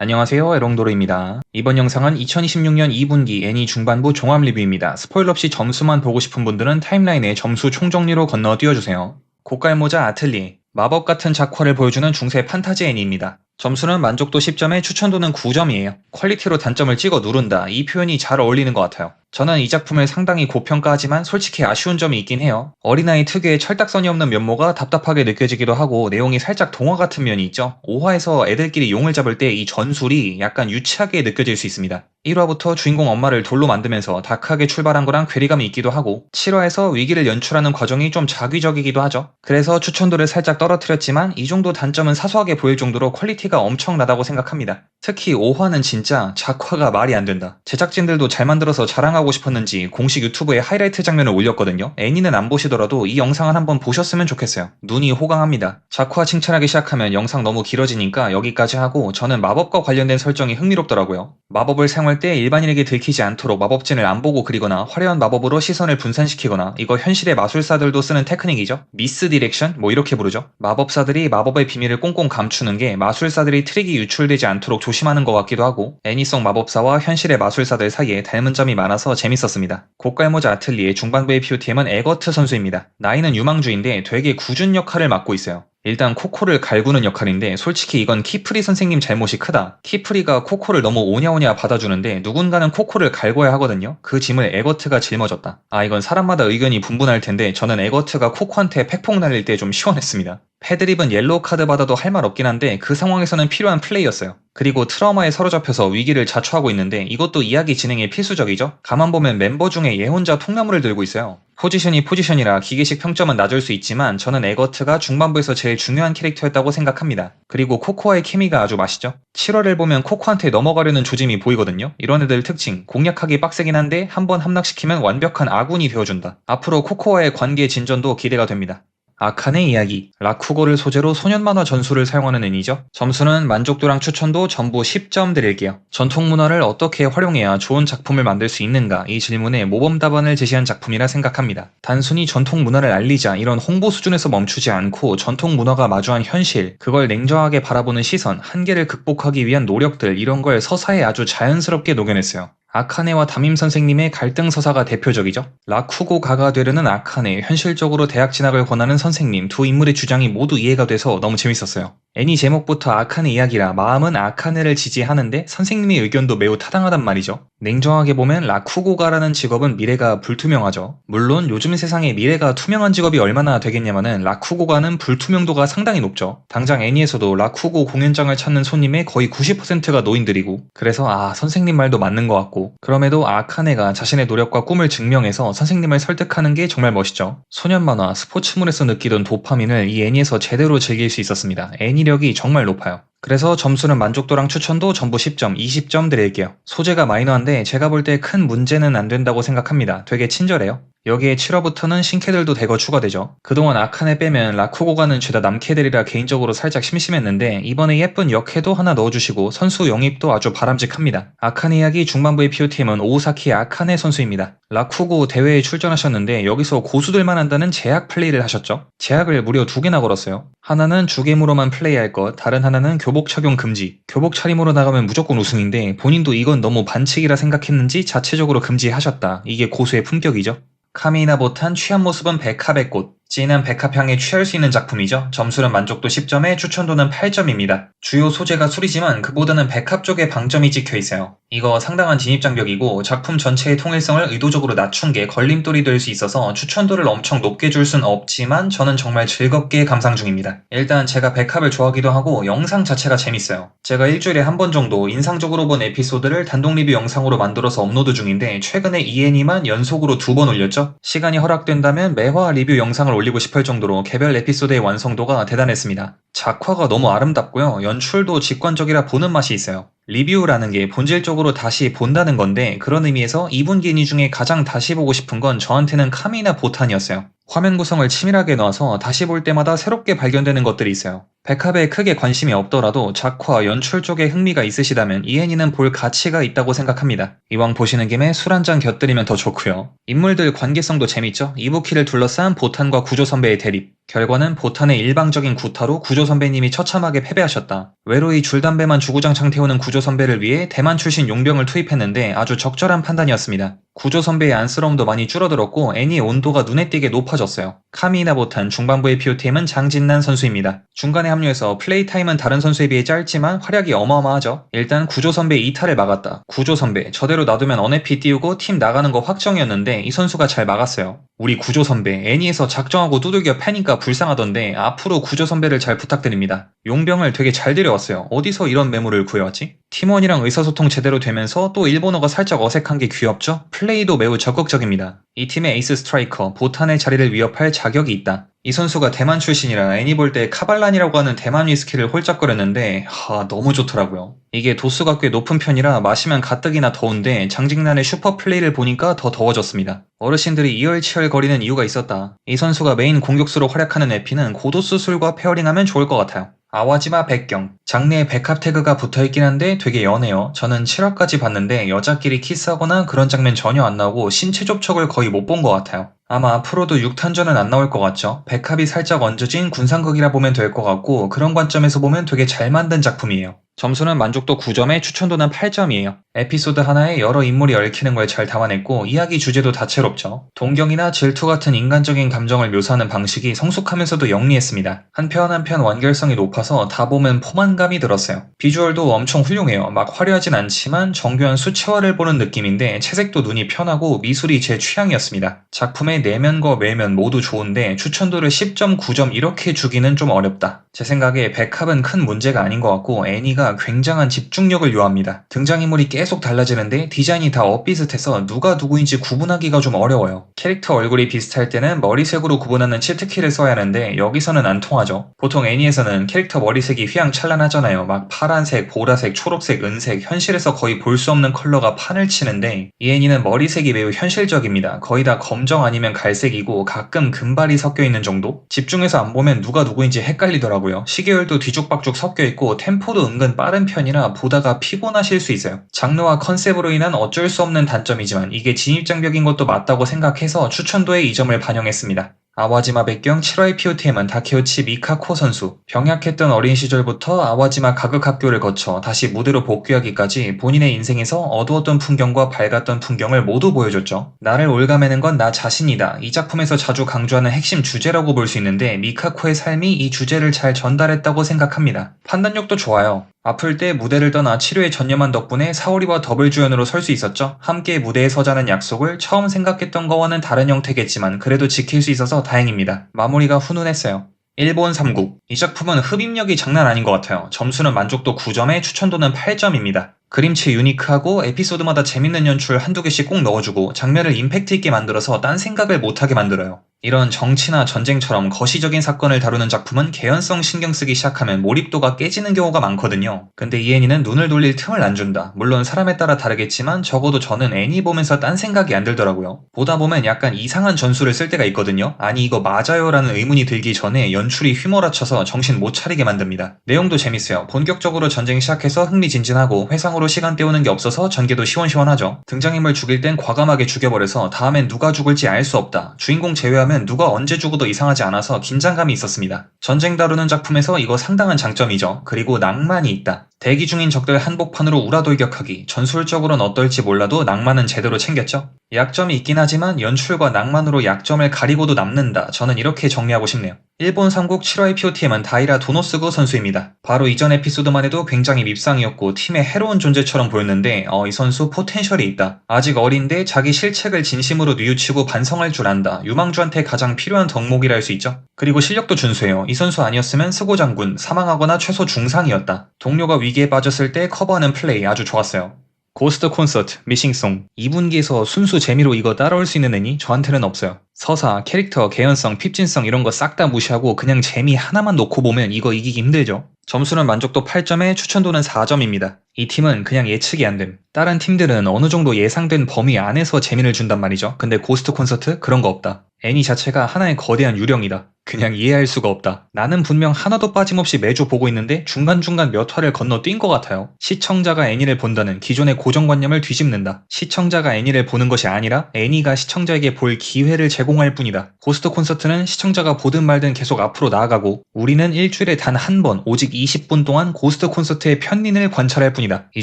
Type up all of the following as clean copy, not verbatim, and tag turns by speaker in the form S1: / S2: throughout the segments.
S1: 안녕하세요, 에롱도르입니다. 이번 영상은 2026년 2분기 애니 중반부 종합 리뷰입니다. 스포일러 없이 점수만 보고 싶은 분들은 타임라인에 점수 총정리로 건너 띄워주세요. 고깔모자 아틀리에, 마법 같은 작화를 보여주는 중세 판타지 애니입니다. 점수는 만족도 10점에 추천도는 9점이에요. 퀄리티로 단점을 찍어 누른다, 이 표현이 잘 어울리는 것 같아요. 저는 이 작품을 상당히 고평가하지만 솔직히 아쉬운 점이 있긴 해요. 어린아이 특유의 철딱선이 없는 면모가 답답하게 느껴지기도 하고 내용이 살짝 동화 같은 면이 있죠. 5화에서 애들끼리 용을 잡을 때 이 전술이 약간 유치하게 느껴질 수 있습니다. 1화부터 주인공 엄마를 돌로 만들면서 다크하게 출발한 거랑 괴리감이 있기도 하고 7화에서 위기를 연출하는 과정이 좀 자기적이기도 하죠. 그래서 추천도를 살짝 떨어뜨렸지만 이 정도 단점은 사소하게 보일 정도로 퀄리티가 엄청나다고 생각합니다. 특히 5화는 진짜 작화가 말이 안 된다. 제작진들도 잘 만들어서 자랑하고 싶었는지 공식 유튜브에 하이라이트 장면을 올렸거든요. 애니는 안 보시더라도 이 영상을 한번 보셨으면 좋겠어요. 눈이 호강합니다. 작화 칭찬하기 시작하면 영상 너무 길어지니까 여기까지 하고 저는 마법과 관련된 설정이 흥미롭더라고요. 마법을 사용할 때 일반인에게 들키지 않도록 마법진을 안 보고 그리거나 화려한 마법으로 시선을 분산시키거나, 이거 현실의 마술사들도 쓰는 테크닉이죠. 미스 디렉션? 뭐 이렇게 부르죠. 마법사들이 마법의 비밀을 꽁꽁 감추는 게 마술사들이 트릭이 유출되지 않도록 조심하는 것 같기도 하고, 애니송 마법사와 현실의 마술사들 사이에 닮은 점이 많아서 재밌었습니다. 고깔모자 아틀리에 중반부의 POTM은 에거트 선수입니다. 나이는 유망주인데 되게 굳은 역할을 맡고 있어요. 일단 코코를 갈구는 역할인데 솔직히 이건 키프리 선생님 잘못이 크다. 키프리가 코코를 너무 오냐오냐 받아주는데 누군가는 코코를 갈궈야 하거든요. 그 짐을 에거트가 짊어졌다. 이건 사람마다 의견이 분분할 텐데 저는 에거트가 코코한테 팩폭 날릴 때 좀 시원했습니다. 패드립은 옐로우 카드 받아도 할 말 없긴 한데 그 상황에서는 필요한 플레이였어요. 그리고 트라우마에 사로잡혀서 위기를 자초하고 있는데 이것도 이야기 진행에 필수적이죠. 가만 보면 멤버 중에 얘 혼자 통나무를 들고 있어요. 포지션이 포지션이라 기계식 평점은 낮을 수 있지만 저는 에거트가 중반부에서 제일 중요한 캐릭터였다고 생각합니다. 그리고 코코와의 케미가 아주 맛있죠. 7화를 보면 코코한테 넘어가려는 조짐이 보이거든요. 이런 애들 특징, 공략하기 빡세긴 한데 한번 함락시키면 완벽한 아군이 되어준다. 앞으로 코코와의 관계 진전도 기대가 됩니다. 아칸의 이야기, 라쿠고를 소재로 소년 만화 전술을 사용하는 애니죠. 점수는 만족도랑 추천도 전부 10점 드릴게요. 전통 문화를 어떻게 활용해야 좋은 작품을 만들 수 있는가, 이 질문에 모범 답안을 제시한 작품이라 생각합니다. 단순히 전통 문화를 알리자 이런 홍보 수준에서 멈추지 않고 전통 문화가 마주한 현실, 그걸 냉정하게 바라보는 시선, 한계를 극복하기 위한 노력들, 이런 걸 서사에 아주 자연스럽게 녹여냈어요. 아카네와 담임 선생님의 갈등 서사가 대표적이죠. 라쿠고가가 되려는 아카네, 현실적으로 대학 진학을 권하는 선생님, 두 인물의 주장이 모두 이해가 돼서 너무 재밌었어요. 애니 제목부터 아카네 이야기라 마음은 아카네를 지지하는데 선생님의 의견도 매우 타당하단 말이죠. 냉정하게 보면 라쿠고가라는 직업은 미래가 불투명하죠. 물론 요즘 세상에 미래가 투명한 직업이 얼마나 되겠냐마는 라쿠고가는 불투명도가 상당히 높죠. 당장 애니에서도 라쿠고 공연장을 찾는 손님의 거의 90%가 노인들이고, 그래서 선생님 말도 맞는 것 같고, 그럼에도 아카네가 자신의 노력과 꿈을 증명해서 선생님을 설득하는 게 정말 멋있죠. 소년 만화, 스포츠물에서 느끼던 도파민을 이 애니에서 제대로 즐길 수 있었습니다. 애니력이 정말 높아요. 그래서 점수는 만족도랑 추천도 전부 10점, 20점 드릴게요. 소재가 마이너한데 제가 볼 때 큰 문제는 안 된다고 생각합니다. 되게 친절해요. 여기에 7화부터는 신캐들도 대거 추가되죠. 그동안 아칸에 빼면 라쿠고가는 죄다 남캐들이라 개인적으로 살짝 심심했는데 이번에 예쁜 역캐도 하나 넣어주시고 선수 영입도 아주 바람직합니다. 아칸의 이야기 중반부의 POTM은 오사키 아카네 선수입니다. 라쿠고 대회에 출전하셨는데 여기서 고수들만 한다는 제약 플레이를 하셨죠. 제약을 무려 2개나 걸었어요. 하나는 주겜으로만 플레이할 것, 다른 하나는 교복 착용 금지. 교복 차림으로 나가면 무조건 우승인데 본인도 이건 너무 반칙이라 생각했는지 자체적으로 금지하셨다. 이게 고수의 품격이죠. 카미나 보탄 취한 모습은 백합의 꽃. 진한 백합향에 취할 수 있는 작품이죠. 점수는 만족도 10점에 추천도는 8점입니다. 주요 소재가 술이지만 그보다는 백합 쪽에 방점이 찍혀 있어요. 이거 상당한 진입장벽이고 작품 전체의 통일성을 의도적으로 낮춘 게 걸림돌이 될 수 있어서 추천도를 엄청 높게 줄 순 없지만 저는 정말 즐겁게 감상 중입니다. 일단 제가 백합을 좋아하기도 하고 영상 자체가 재밌어요. 제가 일주일에 한 번 정도 인상적으로 본 에피소드를 단독 리뷰 영상으로 만들어서 업로드 중인데 최근에 이 애니만 연속으로 2번 올렸죠. 시간이 허락된다면 매화 리뷰 영상을 올리고 싶을 정도로 개별 에피소드의 완성도가 대단했습니다. 작화가 너무 아름답고요. 연출도 직관적이라 보는 맛이 있어요. 리뷰라는 게 본질적으로 다시 본다는 건데 그런 의미에서 2분기 애니 중에 가장 다시 보고 싶은 건 저한테는 카미나 보탄이었어요. 화면 구성을 치밀하게 넣어서 다시 볼 때마다 새롭게 발견되는 것들이 있어요. 백합에 크게 관심이 없더라도 작화, 연출 쪽에 흥미가 있으시다면 이 애니는 볼 가치가 있다고 생각합니다. 이왕 보시는 김에 술 한 잔 곁들이면 더 좋고요. 인물들 관계성도 재밌죠. 이부키를 둘러싼 보탄과 구조 선배의 대립. 결과는 보탄의 일방적인 구타로 구조 선배님이 처참하게 패배하셨다. 외로이 줄담배만 주구장창 태우는 구조 선배를 위해 대만 출신 용병을 투입했는데 아주 적절한 판단이었습니다. 구조 선배의 안쓰러움도 많이 줄어들었고 애니의 온도가 눈에 띄게 높아졌어요. 카미나 보탄, 중반부의 POTM은 장진난 선수입니다. 중간에 합류해서 플레이 타임은 다른 선수에 비해 짧지만 활약이 어마어마하죠. 일단 구조 선배의 이탈을 막았다. 구조 선배, 저대로 놔두면 언해피 띄우고 팀 나가는 거 확정이었는데 이 선수가 잘 막았어요. 우리 구조 선배, 애니에서 작정하고 두들겨 패니까 불쌍하던데 앞으로 구조 선배를 잘 부탁드립니다. 용병을 되게 잘 데려왔어요. 어디서 이런 매물을 구해왔지? 팀원이랑 의사소통 제대로 되면서 또 일본어가 살짝 어색한 게 귀엽죠? 플레이도 매우 적극적입니다. 이 팀의 에이스 스트라이커, 보탄의 자리를 위협할 자격이 있다. 이 선수가 대만 출신이라 애니 볼 때 카발란이라고 하는 대만 위스키를 홀짝거렸는데 너무 좋더라고요. 이게 도수가 꽤 높은 편이라 마시면 가뜩이나 더운데 장직난의 슈퍼 플레이를 보니까 더 더워졌습니다. 어르신들이 이열치열거리는 이유가 있었다. 이 선수가 메인 공격수로 활약하는 에피는 고도수 술과 페어링하면 좋을 것 같아요. 아와지마 백경. 장내에 백합 태그가 붙어있긴 한데 되게 연해요. 저는 7화까지 봤는데 여자끼리 키스하거나 그런 장면 전혀 안 나오고 신체 접촉을 거의 못 본 것 같아요. 아마 앞으로도 6탄전은 안 나올 것 같죠? 백합이 살짝 얹어진 군상극이라 보면 될 것 같고 그런 관점에서 보면 되게 잘 만든 작품이에요. 점수는 만족도 9점에 추천도는 8점이에요. 에피소드 하나에 여러 인물이 얽히는 걸 잘 담아냈고 이야기 주제도 다채롭죠. 동경이나 질투 같은 인간적인 감정을 묘사하는 방식이 성숙하면서도 영리했습니다. 한 편 한 편 완결성이 높아서 다 보면 포만감이 들었어요. 비주얼도 엄청 훌륭해요. 막 화려하진 않지만 정교한 수채화를 보는 느낌인데 채색도 눈이 편하고 미술이 제 취향이었습니다. 작품의 내면과 외면 모두 좋은데 추천도를 10점, 9점 이렇게 주기는 좀 어렵다. 제 생각에 백합은 큰 문제가 아닌 것 같고 애니가 굉장한 집중력을 요합니다. 등장인물이 계속 달라지는데 디자인이 다 엇비슷해서 누가 누구인지 구분하기가 좀 어려워요. 캐릭터 얼굴이 비슷할 때는 머리색으로 구분하는 치트키를 써야 하는데 여기서는 안 통하죠. 보통 애니에서는 캐릭터 머리색이 휘황찬란하잖아요. 막 파란색, 보라색, 초록색, 은색, 현실에서 거의 볼 수 없는 컬러가 판을 치는데 이 애니는 머리색이 매우 현실적입니다. 거의 다 검정 아니면 갈색이고 가끔 금발이 섞여있는 정도? 집중해서 안 보면 누가 누구인지 헷갈리더라고요. 시계열도 뒤죽박죽 섞여있고 템포도 은근 빠른 편이라 보다가 피곤하실 수 있어요. 장르와 컨셉으로 인한 어쩔 수 없는 단점이지만 이게 진입장벽인 것도 맞다고 생각해서 추천도에 이 점을 반영했습니다. 아와지마 백경 7화의 POTM은 다케우치 미카코 선수. 병약했던 어린 시절부터 아와지마 가극학교를 거쳐 다시 무대로 복귀하기까지 본인의 인생에서 어두웠던 풍경과 밝았던 풍경을 모두 보여줬죠. 나를 올가매는 건 나 자신이다. 이 작품에서 자주 강조하는 핵심 주제라고 볼 수 있는데 미카코의 삶이 이 주제를 잘 전달했다고 생각합니다. 판단력도 좋아요. 아플 때 무대를 떠나 치료에 전념한 덕분에 사오리와 더블 주연으로 설 수 있었죠. 함께 무대에 서자는 약속을 처음 생각했던 거와는 다른 형태겠지만 그래도 지킬 수 있어서 다행입니다. 마무리가 훈훈했어요. 일본 3국. 이 작품은 흡입력이 장난 아닌 것 같아요. 점수는 만족도 9점에 추천도는 8점입니다. 그림체 유니크하고 에피소드마다 재밌는 연출 한두 개씩 꼭 넣어주고 장면을 임팩트 있게 만들어서 딴 생각을 못하게 만들어요. 이런 정치나 전쟁처럼 거시적인 사건을 다루는 작품은 개연성 신경 쓰기 시작하면 몰입도가 깨지는 경우가 많거든요. 근데 이 애니는 눈을 돌릴 틈을 안 준다. 물론 사람에 따라 다르겠지만 적어도 저는 애니 보면서 딴 생각이 안 들더라고요. 보다 보면 약간 이상한 전술을 쓸 때가 있거든요. 아니 이거 맞아요? 라는 의문이 들기 전에 연출이 휘몰아쳐서 정신 못 차리게 만듭니다. 내용도 재밌어요. 본격적으로 전쟁 시작해서 흥미진진하고 회상으로 시간 때우는 게 없어서 전개도 시원시원하죠. 등장인물 죽일 땐 과감하게 죽여버려서 다음엔 누가 죽을지 알 수 없다. 주인공 제외하면 누가 언제 죽어도 이상하지 않아서 긴장감이 있었습니다. 전쟁 다루는 작품에서 이거 상당한 장점이죠. 그리고 낭만이 있다. 대기 중인 적들 한복판으로 우라돌격하기. 전술적으로는 어떨지 몰라도 낭만은 제대로 챙겼죠. 약점이 있긴 하지만 연출과 낭만으로 약점을 가리고도 남는다. 저는 이렇게 정리하고 싶네요. 일본 3국 7화의 POTM은 다이라 도노스구 선수입니다. 바로 이전 에피소드만 해도 굉장히 밉상이었고 팀의 해로운 존재처럼 보였는데 이 선수 포텐셜이 있다. 아직 어린데 자기 실책을 진심으로 뉘우치고 반성할 줄 안다. 유망주한테 가장 필요한 덕목이라 할 수 있죠. 그리고 실력도 준수해요. 이 선수 아니었으면 스고 장군 사망하거나 최소 중상이었다. 동료가 위기에 빠졌을 때 커버하는 플레이 아주 좋았어요. 고스트 콘서트, 미싱송. 2분기에서 순수 재미로 이거 따라올 수 있는 애니 저한테는 없어요. 서사, 캐릭터, 개연성, 핍진성 이런 거 싹 다 무시하고 그냥 재미 하나만 놓고 보면 이거 이기기 힘들죠. 점수는 만족도 8점에 추천도는 4점입니다. 이 팀은 그냥 예측이 안 됨. 다른 팀들은 어느 정도 예상된 범위 안에서 재미를 준단 말이죠. 근데 고스트 콘서트 그런 거 없다. 애니 자체가 하나의 거대한 유령이다. 그냥 이해할 수가 없다. 나는 분명 하나도 빠짐없이 매주 보고 있는데 중간중간 몇 화를 건너뛴 것 같아요. 시청자가 애니를 본다는 기존의 고정관념을 뒤집는다. 시청자가 애니를 보는 것이 아니라 애니가 시청자에게 볼 기회를 제공할 뿐이다. 고스트 콘서트는 시청자가 보든 말든 계속 앞으로 나아가고 우리는 일주일에 단 한 번 오직 20분 동안 고스트 콘서트의 편린을 관찰할 뿐이다. 이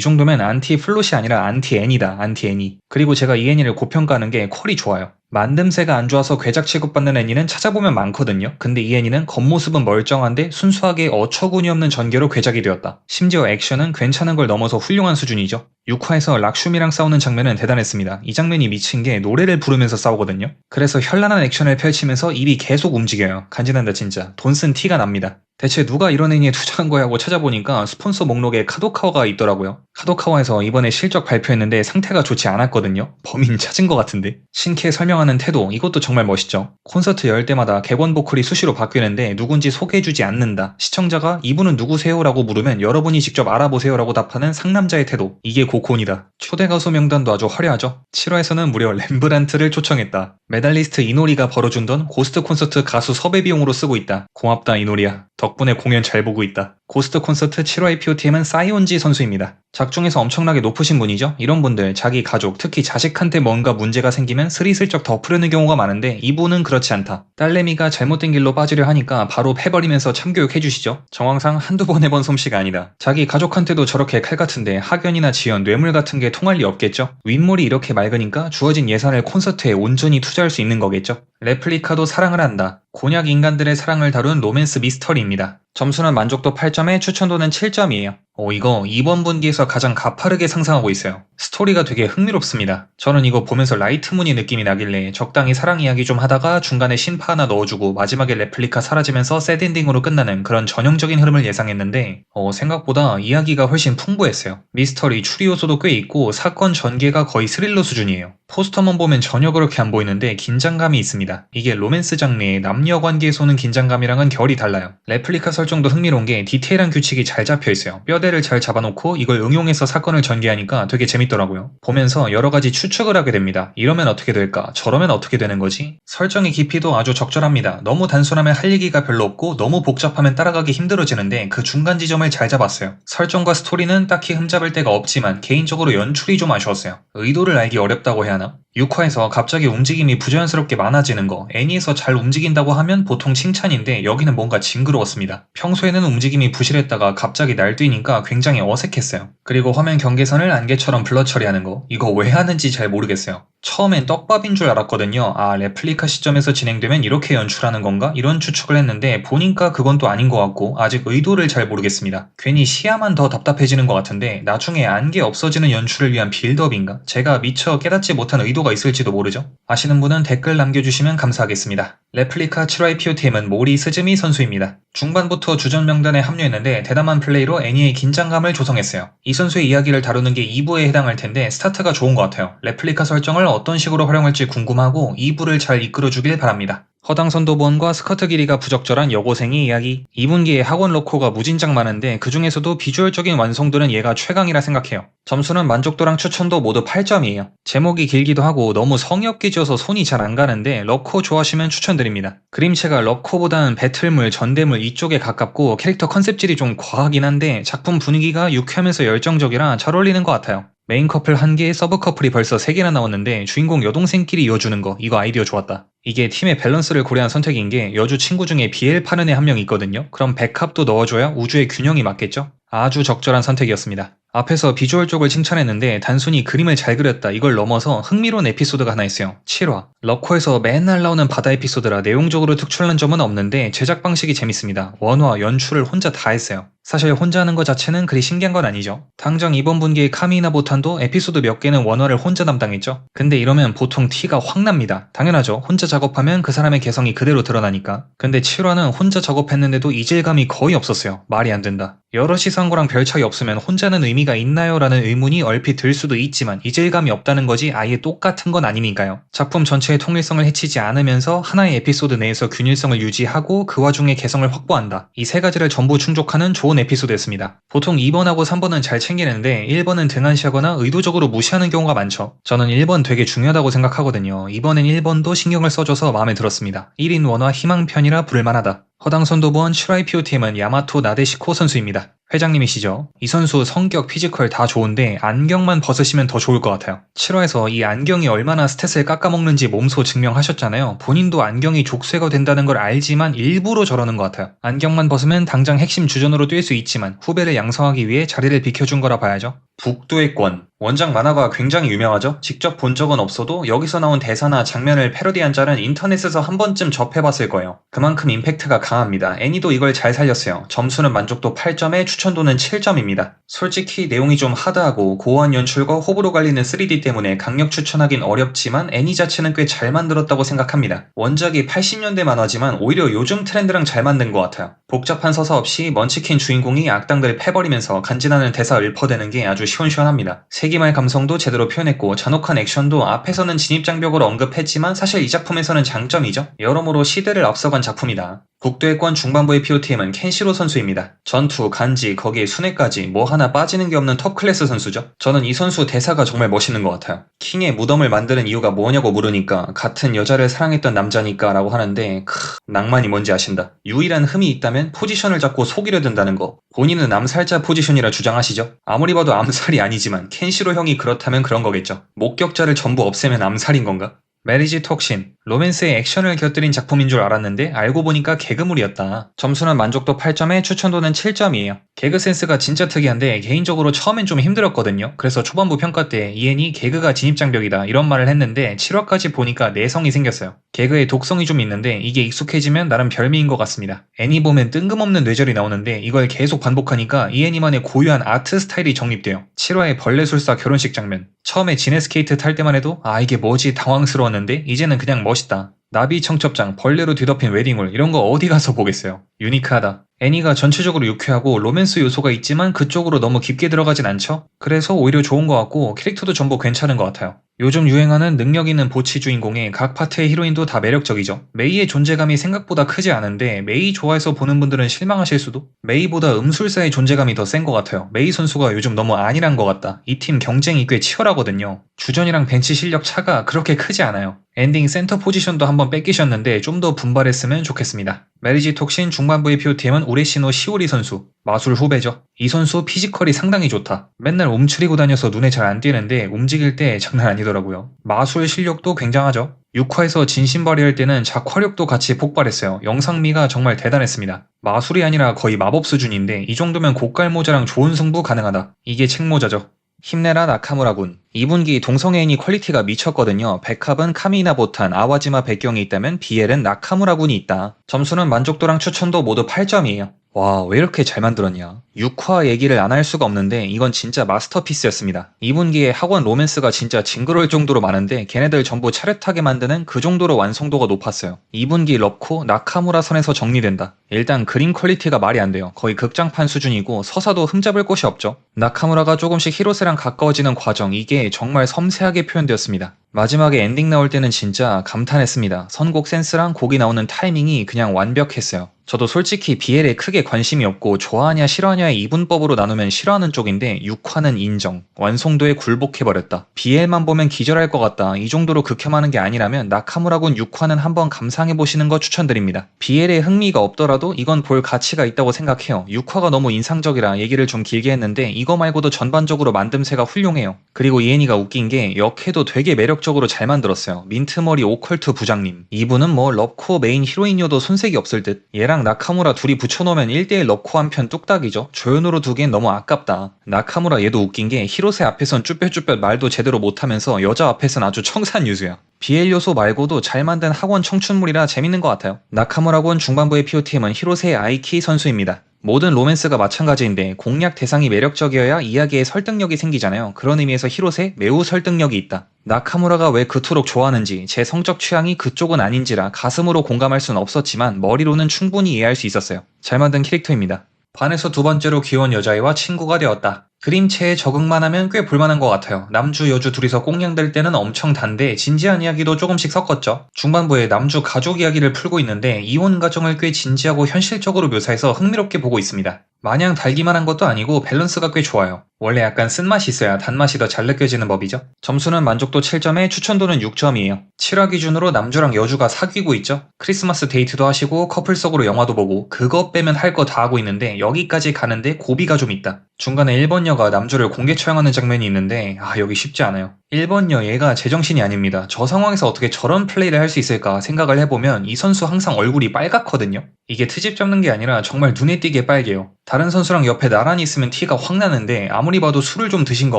S1: 정도면 안티 플롯이 아니라 안티 애니다. 안티 애니. 그리고 제가 이 애니를 고평가하는 게 퀄이 좋아요. 만듦새가 안 좋아서 괴작 취급받는 애니는 찾아보면 많거든요. 근데 이 애니는 겉모습은 멀쩡한데 순수하게 어처구니 없는 전개로 괴작이 되었다. 심지어 액션은 괜찮은 걸 넘어서 훌륭한 수준이죠. 6화에서 락슈미랑 싸우는 장면은 대단했습니다. 이 장면이 미친 게 노래를 부르면서 싸우거든요. 그래서 현란한 액션을 펼치면서 입이 계속 움직여요. 간지난다 진짜. 돈 쓴 티가 납니다. 대체 누가 이런 애니에 투자한 거야 하고 찾아보니까 스폰서 목록에 카도카와가 있더라고요. 카도카와에서 이번에 실적 발표했는데 상태가 좋지 않았거든요. 범인 찾은 것 같은데. 신캐 설명하는 태도, 이것도 정말 멋있죠. 콘서트 열 때마다 객원 보컬이 수시로 바뀌는데 누군지 소개해주지 않는다. 시청자가 이분은 누구세요? 라고 물으면 여러분이 직접 알아보세요 라고 답하는 상남자의 태도. 이게 고콘이다. 초대 가수 명단도 아주 화려하죠. 7화에서는 무려 렘브란트를 초청했다. 메달리스트 이노리가 벌어준던 고스트 콘서트 가수 섭외 비용으로 쓰고 있다. 고맙다 이노리야. 덕분에 공연 잘 보고 있다. 고스트 콘서트 7화의 POTM은 사이온지 선수입니다. 작중에서 엄청나게 높으신 분이죠. 이런 분들 자기 가족 특히 자식한테 뭔가 문제가 생기면 스리슬쩍 덮으려는 경우가 많은데 이분은 그렇지 않다. 딸내미가 잘못된 길로 빠지려 하니까 바로 패버리면서 참교육 해주시죠. 정황상 한두 번 해본 솜씨가 아니다. 자기 가족한테도 저렇게 칼 같은데 학연이나 지연, 뇌물 같은 게 통할 리 없겠죠. 윗물이 이렇게 맑으니까 주어진 예산을 콘서트에 온전히 투자할 수 있는 거겠죠. 레플리카도 사랑을 한다. 곤약 인간들의 사랑을 다룬 로맨스 미스터리입니다. 점수는 만족도 8점에 추천도는 7점이에요. 이거 이번 분기에서 가장 가파르게 상승하고 있어요. 스토리가 되게 흥미롭습니다. 저는 이거 보면서 라이트무늬 느낌이 나길래 적당히 사랑 이야기 좀 하다가 중간에 신파 하나 넣어주고 마지막에 레플리카 사라지면서 새드엔딩으로 끝나는 그런 전형적인 흐름을 예상했는데 생각보다 이야기가 훨씬 풍부했어요. 미스터리, 추리 요소도 꽤 있고 사건 전개가 거의 스릴러 수준이에요. 포스터만 보면 전혀 그렇게 안 보이는데 긴장감이 있습니다. 이게 로맨스 장르의 남녀 관계에서 오는 긴장감이랑은 결이 달라요. 레플리카 설정도 흥미로운 게 디테일한 규칙이 잘 잡혀있어요. 뼈대를 잘 잡아놓고 이걸 응용해서 사건을 전개하니까 되게 재밌더라고요. 보면서 여러가지 추측을 하게 됩니다. 이러면 어떻게 될까? 저러면 어떻게 되는 거지? 설정의 깊이도 아주 적절합니다. 너무 단순하면 할 얘기가 별로 없고 너무 복잡하면 따라가기 힘들어지는데 그 중간 지점을 잘 잡았어요. 설정과 스토리는 딱히 흠잡을 데가 없지만 개인적으로 연출이 좀 아쉬웠어요. 의도를 알기 어렵다고 해야 하나? 6화에서 갑자기 움직임이 부자연스럽게 많아지는 거, 애니에서 잘 움직인다고 하면 보통 칭찬인데 여기는 뭔가 징그러웠습니다. 평소에는 움직임이 부실했다가 갑자기 날뛰니까 굉장히 어색했어요. 그리고 화면 경계선을 안개처럼 블러 처리하는 거, 이거 왜 하는지 잘 모르겠어요. 처음엔 떡밥인 줄 알았거든요. 레플리카 시점에서 진행되면 이렇게 연출하는 건가? 이런 추측을 했는데 보니까 그건 또 아닌 것 같고 아직 의도를 잘 모르겠습니다. 괜히 시야만 더 답답해지는 것 같은데 나중에 안개 없어지는 연출을 위한 빌드업인가? 제가 미처 깨닫지 못한 의도가 있을지도 모르죠. 아시는 분은 댓글 남겨주시면 감사하겠습니다. 레플리카 7화의 POTM은 모리 스즈미 선수입니다. 중반부터 주전 명단에 합류했는데 대담한 플레이로 애니의 긴장감을 조성했어요. 이 선수의 이야기를 다루는 게 2부에 해당할 텐데 스타트가 좋은 것 같아요. 레플리카 설정을 어떤 식으로 활용할지 궁금하고 2부를 잘 이끌어주길 바랍니다. 허당 선도본과 스커트 길이가 부적절한 여고생의 이야기. 2분기에 학원 로코가 무진장 많은데 그 중에서도 비주얼적인 완성도는 얘가 최강이라 생각해요. 점수는 만족도랑 추천도 모두 8점이에요. 제목이 길기도 하고 너무 성의 없게 지어서 손이 잘 안 가는데 러코 좋아하시면 추천드립니다. 그림체가 러코보다는 배틀물, 전대물 이쪽에 가깝고 캐릭터 컨셉질이 좀 과하긴 한데 작품 분위기가 유쾌하면서 열정적이라 잘 어울리는 것 같아요. 메인 커플 1개에 서브 커플이 벌써 3개나 나왔는데 주인공 여동생끼리 이어주는 거, 이거 아이디어 좋았다. 이게 팀의 밸런스를 고려한 선택인 게 여주 친구 중에 BL 파는 애 한 명 있거든요. 그럼 백합도 넣어줘야 우주의 균형이 맞겠죠? 아주 적절한 선택이었습니다. 앞에서 비주얼 쪽을 칭찬했는데 단순히 그림을 잘 그렸다 이걸 넘어서 흥미로운 에피소드가 하나 있어요. 7화. 러코에서 맨날 나오는 바다 에피소드라 내용적으로 특출난 점은 없는데 제작 방식이 재밌습니다. 원화, 연출을 혼자 다 했어요. 사실 혼자 하는 것 자체는 그리 신기한 건 아니죠. 당장 이번 분기의 카미나 보탄도 에피소드 몇 개는 원화를 혼자 담당했죠. 근데 이러면 보통 티가 확 납니다. 당연하죠. 혼자 작업하면 그 사람의 개성이 그대로 드러나니까. 근데 7화는 혼자 작업했는데도 이질감이 거의 없었어요. 말이 안 된다. 여럿이 산 거랑 별 차이 없으면 혼자는 의미가 의미가 있나요? 라는 의문이 얼핏 들 수도 있지만 이질감이 없다는 거지 아예 똑같은 건 아니니까요. 작품 전체의 통일성을 해치지 않으면서 하나의 에피소드 내에서 균일성을 유지하고 그 와중에 개성을 확보한다. 이 세 가지를 전부 충족하는 좋은 에피소드였습니다. 보통 2번하고 3번은 잘 챙기는데 1번은 등한시하거나 의도적으로 무시하는 경우가 많죠. 저는 1번 되게 중요하다고 생각하거든요. 이번엔 1번도 신경을 써줘서 마음에 들었습니다. 1인 원화 희망편이라 부를만하다. 허당 선도부원 7화의 POTM은 야마토 나데시코 선수입니다. 회장님이시죠. 이 선수 성격, 피지컬 다 좋은데 안경만 벗으시면 더 좋을 것 같아요. 7화에서 이 안경이 얼마나 스탯을 깎아먹는지 몸소 증명하셨잖아요. 본인도 안경이 족쇄가 된다는 걸 알지만 일부러 저러는 것 같아요. 안경만 벗으면 당장 핵심 주전으로 뛸 수 있지만 후배를 양성하기 위해 자리를 비켜준 거라 봐야죠. 북두의 권. 원작 만화가 굉장히 유명하죠? 직접 본 적은 없어도 여기서 나온 대사나 장면을 패러디한 짤은 인터넷에서 한 번쯤 접해봤을 거예요. 그만큼 임팩트가 강합니다. 애니도 이걸 잘 살렸어요. 점수는 만족도 8점에 추천도는 7점입니다. 솔직히 내용이 좀 하드하고 고어한 연출과 호불호 갈리는 3D 때문에 강력 추천하긴 어렵지만 애니 자체는 꽤 잘 만들었다고 생각합니다. 원작이 80년대 만화지만 오히려 요즘 트렌드랑 잘 만든 것 같아요. 복잡한 서사 없이 먼치킨 주인공이 악당들 패버리면서 간지나는 대사 읊어대는 게 아주 시원시원합니다. 세기말 감성도 제대로 표현했고 잔혹한 액션도 앞에서는 진입장벽으로 언급했지만 사실 이 작품에서는 장점이죠. 여러모로 시대를 앞서간 작품이다. 북두의권 중반부의 POTM은 켄시로 선수입니다. 전투, 간지, 거기에 순회까지 뭐 하나 빠지는 게 없는 톱클래스 선수죠. 저는 이 선수 대사가 정말 멋있는 것 같아요. 킹의 무덤을 만드는 이유가 뭐냐고 물으니까 같은 여자를 사랑했던 남자니까 라고 하는데 낭만이 뭔지 아신다. 유일한 흠이 있다면 포지션을 잡고 속이려 든다는 거. 본인은 암살자 포지션이라 주장하시죠. 아무리 봐도 암살이 아니지만 켄시로 형이 그렇다면 그런 거겠죠. 목격자를 전부 없애면 암살인 건가? 메리지 톡신, 로맨스의 액션을 곁들인 작품인 줄 알았는데 알고 보니까 개그물이었다. 점수는 만족도 8점에 추천도는 7점이에요. 개그 센스가 진짜 특이한데 개인적으로 처음엔 좀 힘들었거든요. 그래서 초반부 평가 때 이엔이 개그가 진입장벽이다 이런 말을 했는데 7화까지 보니까 내성이 생겼어요. 개그에 독성이 좀 있는데 이게 익숙해지면 나름 별미인 것 같습니다. 애니 보면 뜬금없는 뇌절이 나오는데 이걸 계속 반복하니까 이엔이만의 고유한 아트 스타일이 정립돼요. 7화의 벌레술사 결혼식 장면. 처음에 지네스케이트 탈 때만 해도 아 이게 뭐지 당황스러웠는데 이제는 그냥 멋있다. 나비 청첩장, 벌레로 뒤덮인 웨딩홀 이런 거 어디 가서 보겠어요. 유니크하다. 애니가 전체적으로 유쾌하고 로맨스 요소가 있지만 그쪽으로 너무 깊게 들어가진 않죠? 그래서 오히려 좋은 것 같고 캐릭터도 전부 괜찮은 것 같아요. 요즘 유행하는 능력 있는 보치 주인공의 각 파트의 히로인도 다 매력적이죠. 메이의 존재감이 생각보다 크지 않은데 메이 좋아해서 보는 분들은 실망하실 수도? 메이보다 음술사의 존재감이 더 센 것 같아요. 메이 선수가 요즘 너무 안일한 것 같다. 이 팀 경쟁이 꽤 치열하거든요. 주전이랑 벤치 실력 차가 그렇게 크지 않아요. 엔딩 센터 포지션도 한번 뺏기셨는데 좀 더 분발했으면 좋겠습니다. 메리지 톡신 중반부의 POTM은 우레시노 시오리 선수. 마술 후배죠. 이 선수 피지컬이 상당히 좋다. 맨날 움츠리고 다녀서 눈에 잘 안 띄는데 움직일 때 장난 아니더라고요. 마술 실력도 굉장하죠. 6화에서 진심 발휘할 때는 작화력도 같이 폭발했어요. 영상미가 정말 대단했습니다. 마술이 아니라 거의 마법 수준인데 이 정도면 고깔모자랑 좋은 승부 가능하다. 이게 책모자죠. 힘내라 나카무라군. 2분기 동성애인이 퀄리티가 미쳤거든요. 백합은 카미나 보탄, 아와지마 백경이 있다면 BL은 나카무라군이 있다. 점수는 만족도랑 추천도 모두 8점이에요. 와, 왜 이렇게 잘 만들었냐. 6화 얘기를 안 할 수가 없는데 이건 진짜 마스터피스였습니다. 2분기에 학원 로맨스가 진짜 징그러울 정도로 많은데 걔네들 전부 차렷하게 만드는 그 정도로 완성도가 높았어요. 2분기 럽코 나카무라 선에서 정리된다. 일단 그림 퀄리티가 말이 안 돼요. 거의 극장판 수준이고 서사도 흠잡을 곳이 없죠. 나카무라가 조금씩 히로세랑 가까워지는 과정 이게 정말 섬세하게 표현되었습니다. 마지막에 엔딩 나올 때는 진짜 감탄했습니다. 선곡 센스랑 곡이 나오는 타이밍이 그냥 완벽했어요. 저도 솔직히 BL에 크게 관심이 없고 좋아하냐 싫어하냐의 이분법으로 나누면 싫어하는 쪽인데 6화는 인정. 완성도에 굴복해버렸다. BL만 보면 기절할 것 같다. 이 정도로 극혐하는 게 아니라면 나카무라군 6화는 한번 감상해보시는 거 추천드립니다. BL에 흥미가 없더라도 이건 볼 가치가 있다고 생각해요. 6화가 너무 인상적이라 얘기를 좀 길게 했는데 이거 말고도 전반적으로 만듦새가 훌륭해요. 그리고 이엔이가 웃긴 게 역해도 되게 매력적으로 잘 만들었어요. 민트머리 오컬트 부장님. 이분은 뭐 럽코 메인 히로인이어도 손색이 없을 듯. 얘랑 나카무라 둘이 붙여놓으면 1대1 럽코 한 편 뚝딱이죠. 조연으로 두기엔 너무 아깝다. 나카무라 얘도 웃긴 게 히로세 앞에선 쭈뼛쭈뼛 말도 제대로 못하면서 여자 앞에선 아주 청산유수야. BL 요소 말고도 잘 만든 학원 청춘물이라 재밌는 것 같아요. 나카무라군 중반부의 POTM은 히로세 아이키 선수입니다. 모든 로맨스가 마찬가지인데 공략 대상이 매력적이어야 이야기에 설득력이 생기잖아요. 그런 의미에서 히로세 매우 설득력이 있다. 나카무라가 왜 그토록 좋아하는지 제 성적 취향이 그쪽은 아닌지라 가슴으로 공감할 순 없었지만 머리로는 충분히 이해할 수 있었어요. 잘 만든 캐릭터입니다. 반에서 두 번째로 귀여운 여자애와 친구가 되었다. 그림체에 적응만 하면 꽤 볼만한 것 같아요. 남주, 여주 둘이서 꽁냥댈 때는 엄청 단데 진지한 이야기도 조금씩 섞었죠. 중반부에 남주 가족 이야기를 풀고 있는데 이혼 과정을 꽤 진지하고 현실적으로 묘사해서 흥미롭게 보고 있습니다. 마냥 달기만 한 것도 아니고 밸런스가 꽤 좋아요. 원래 약간 쓴맛이 있어야 단맛이 더 잘 느껴지는 법이죠. 점수는 만족도 7점에 추천도는 6점이에요. 7화 기준으로 남주랑 여주가 사귀고 있죠. 크리스마스 데이트도 하시고 커플석으로 영화도 보고 그거 빼면 할 거 다 하고 있는데 여기까지 가는데 고비가 좀 있다. 중간에 1번녀가 남주를 공개 처형하는 장면이 있는데 여기 쉽지 않아요. 1번녀 얘가 제정신이 아닙니다. 저 상황에서 어떻게 저런 플레이를 할 수 있을까 생각을 해보면 이 선수 항상 얼굴이 빨갛거든요. 이게 트집 잡는 게 아니라 정말 눈에 띄게 빨개요. 다른 선수랑 옆에 나란히 있으면 티가 확 나는데 아무리 봐도 술을 좀 드신 것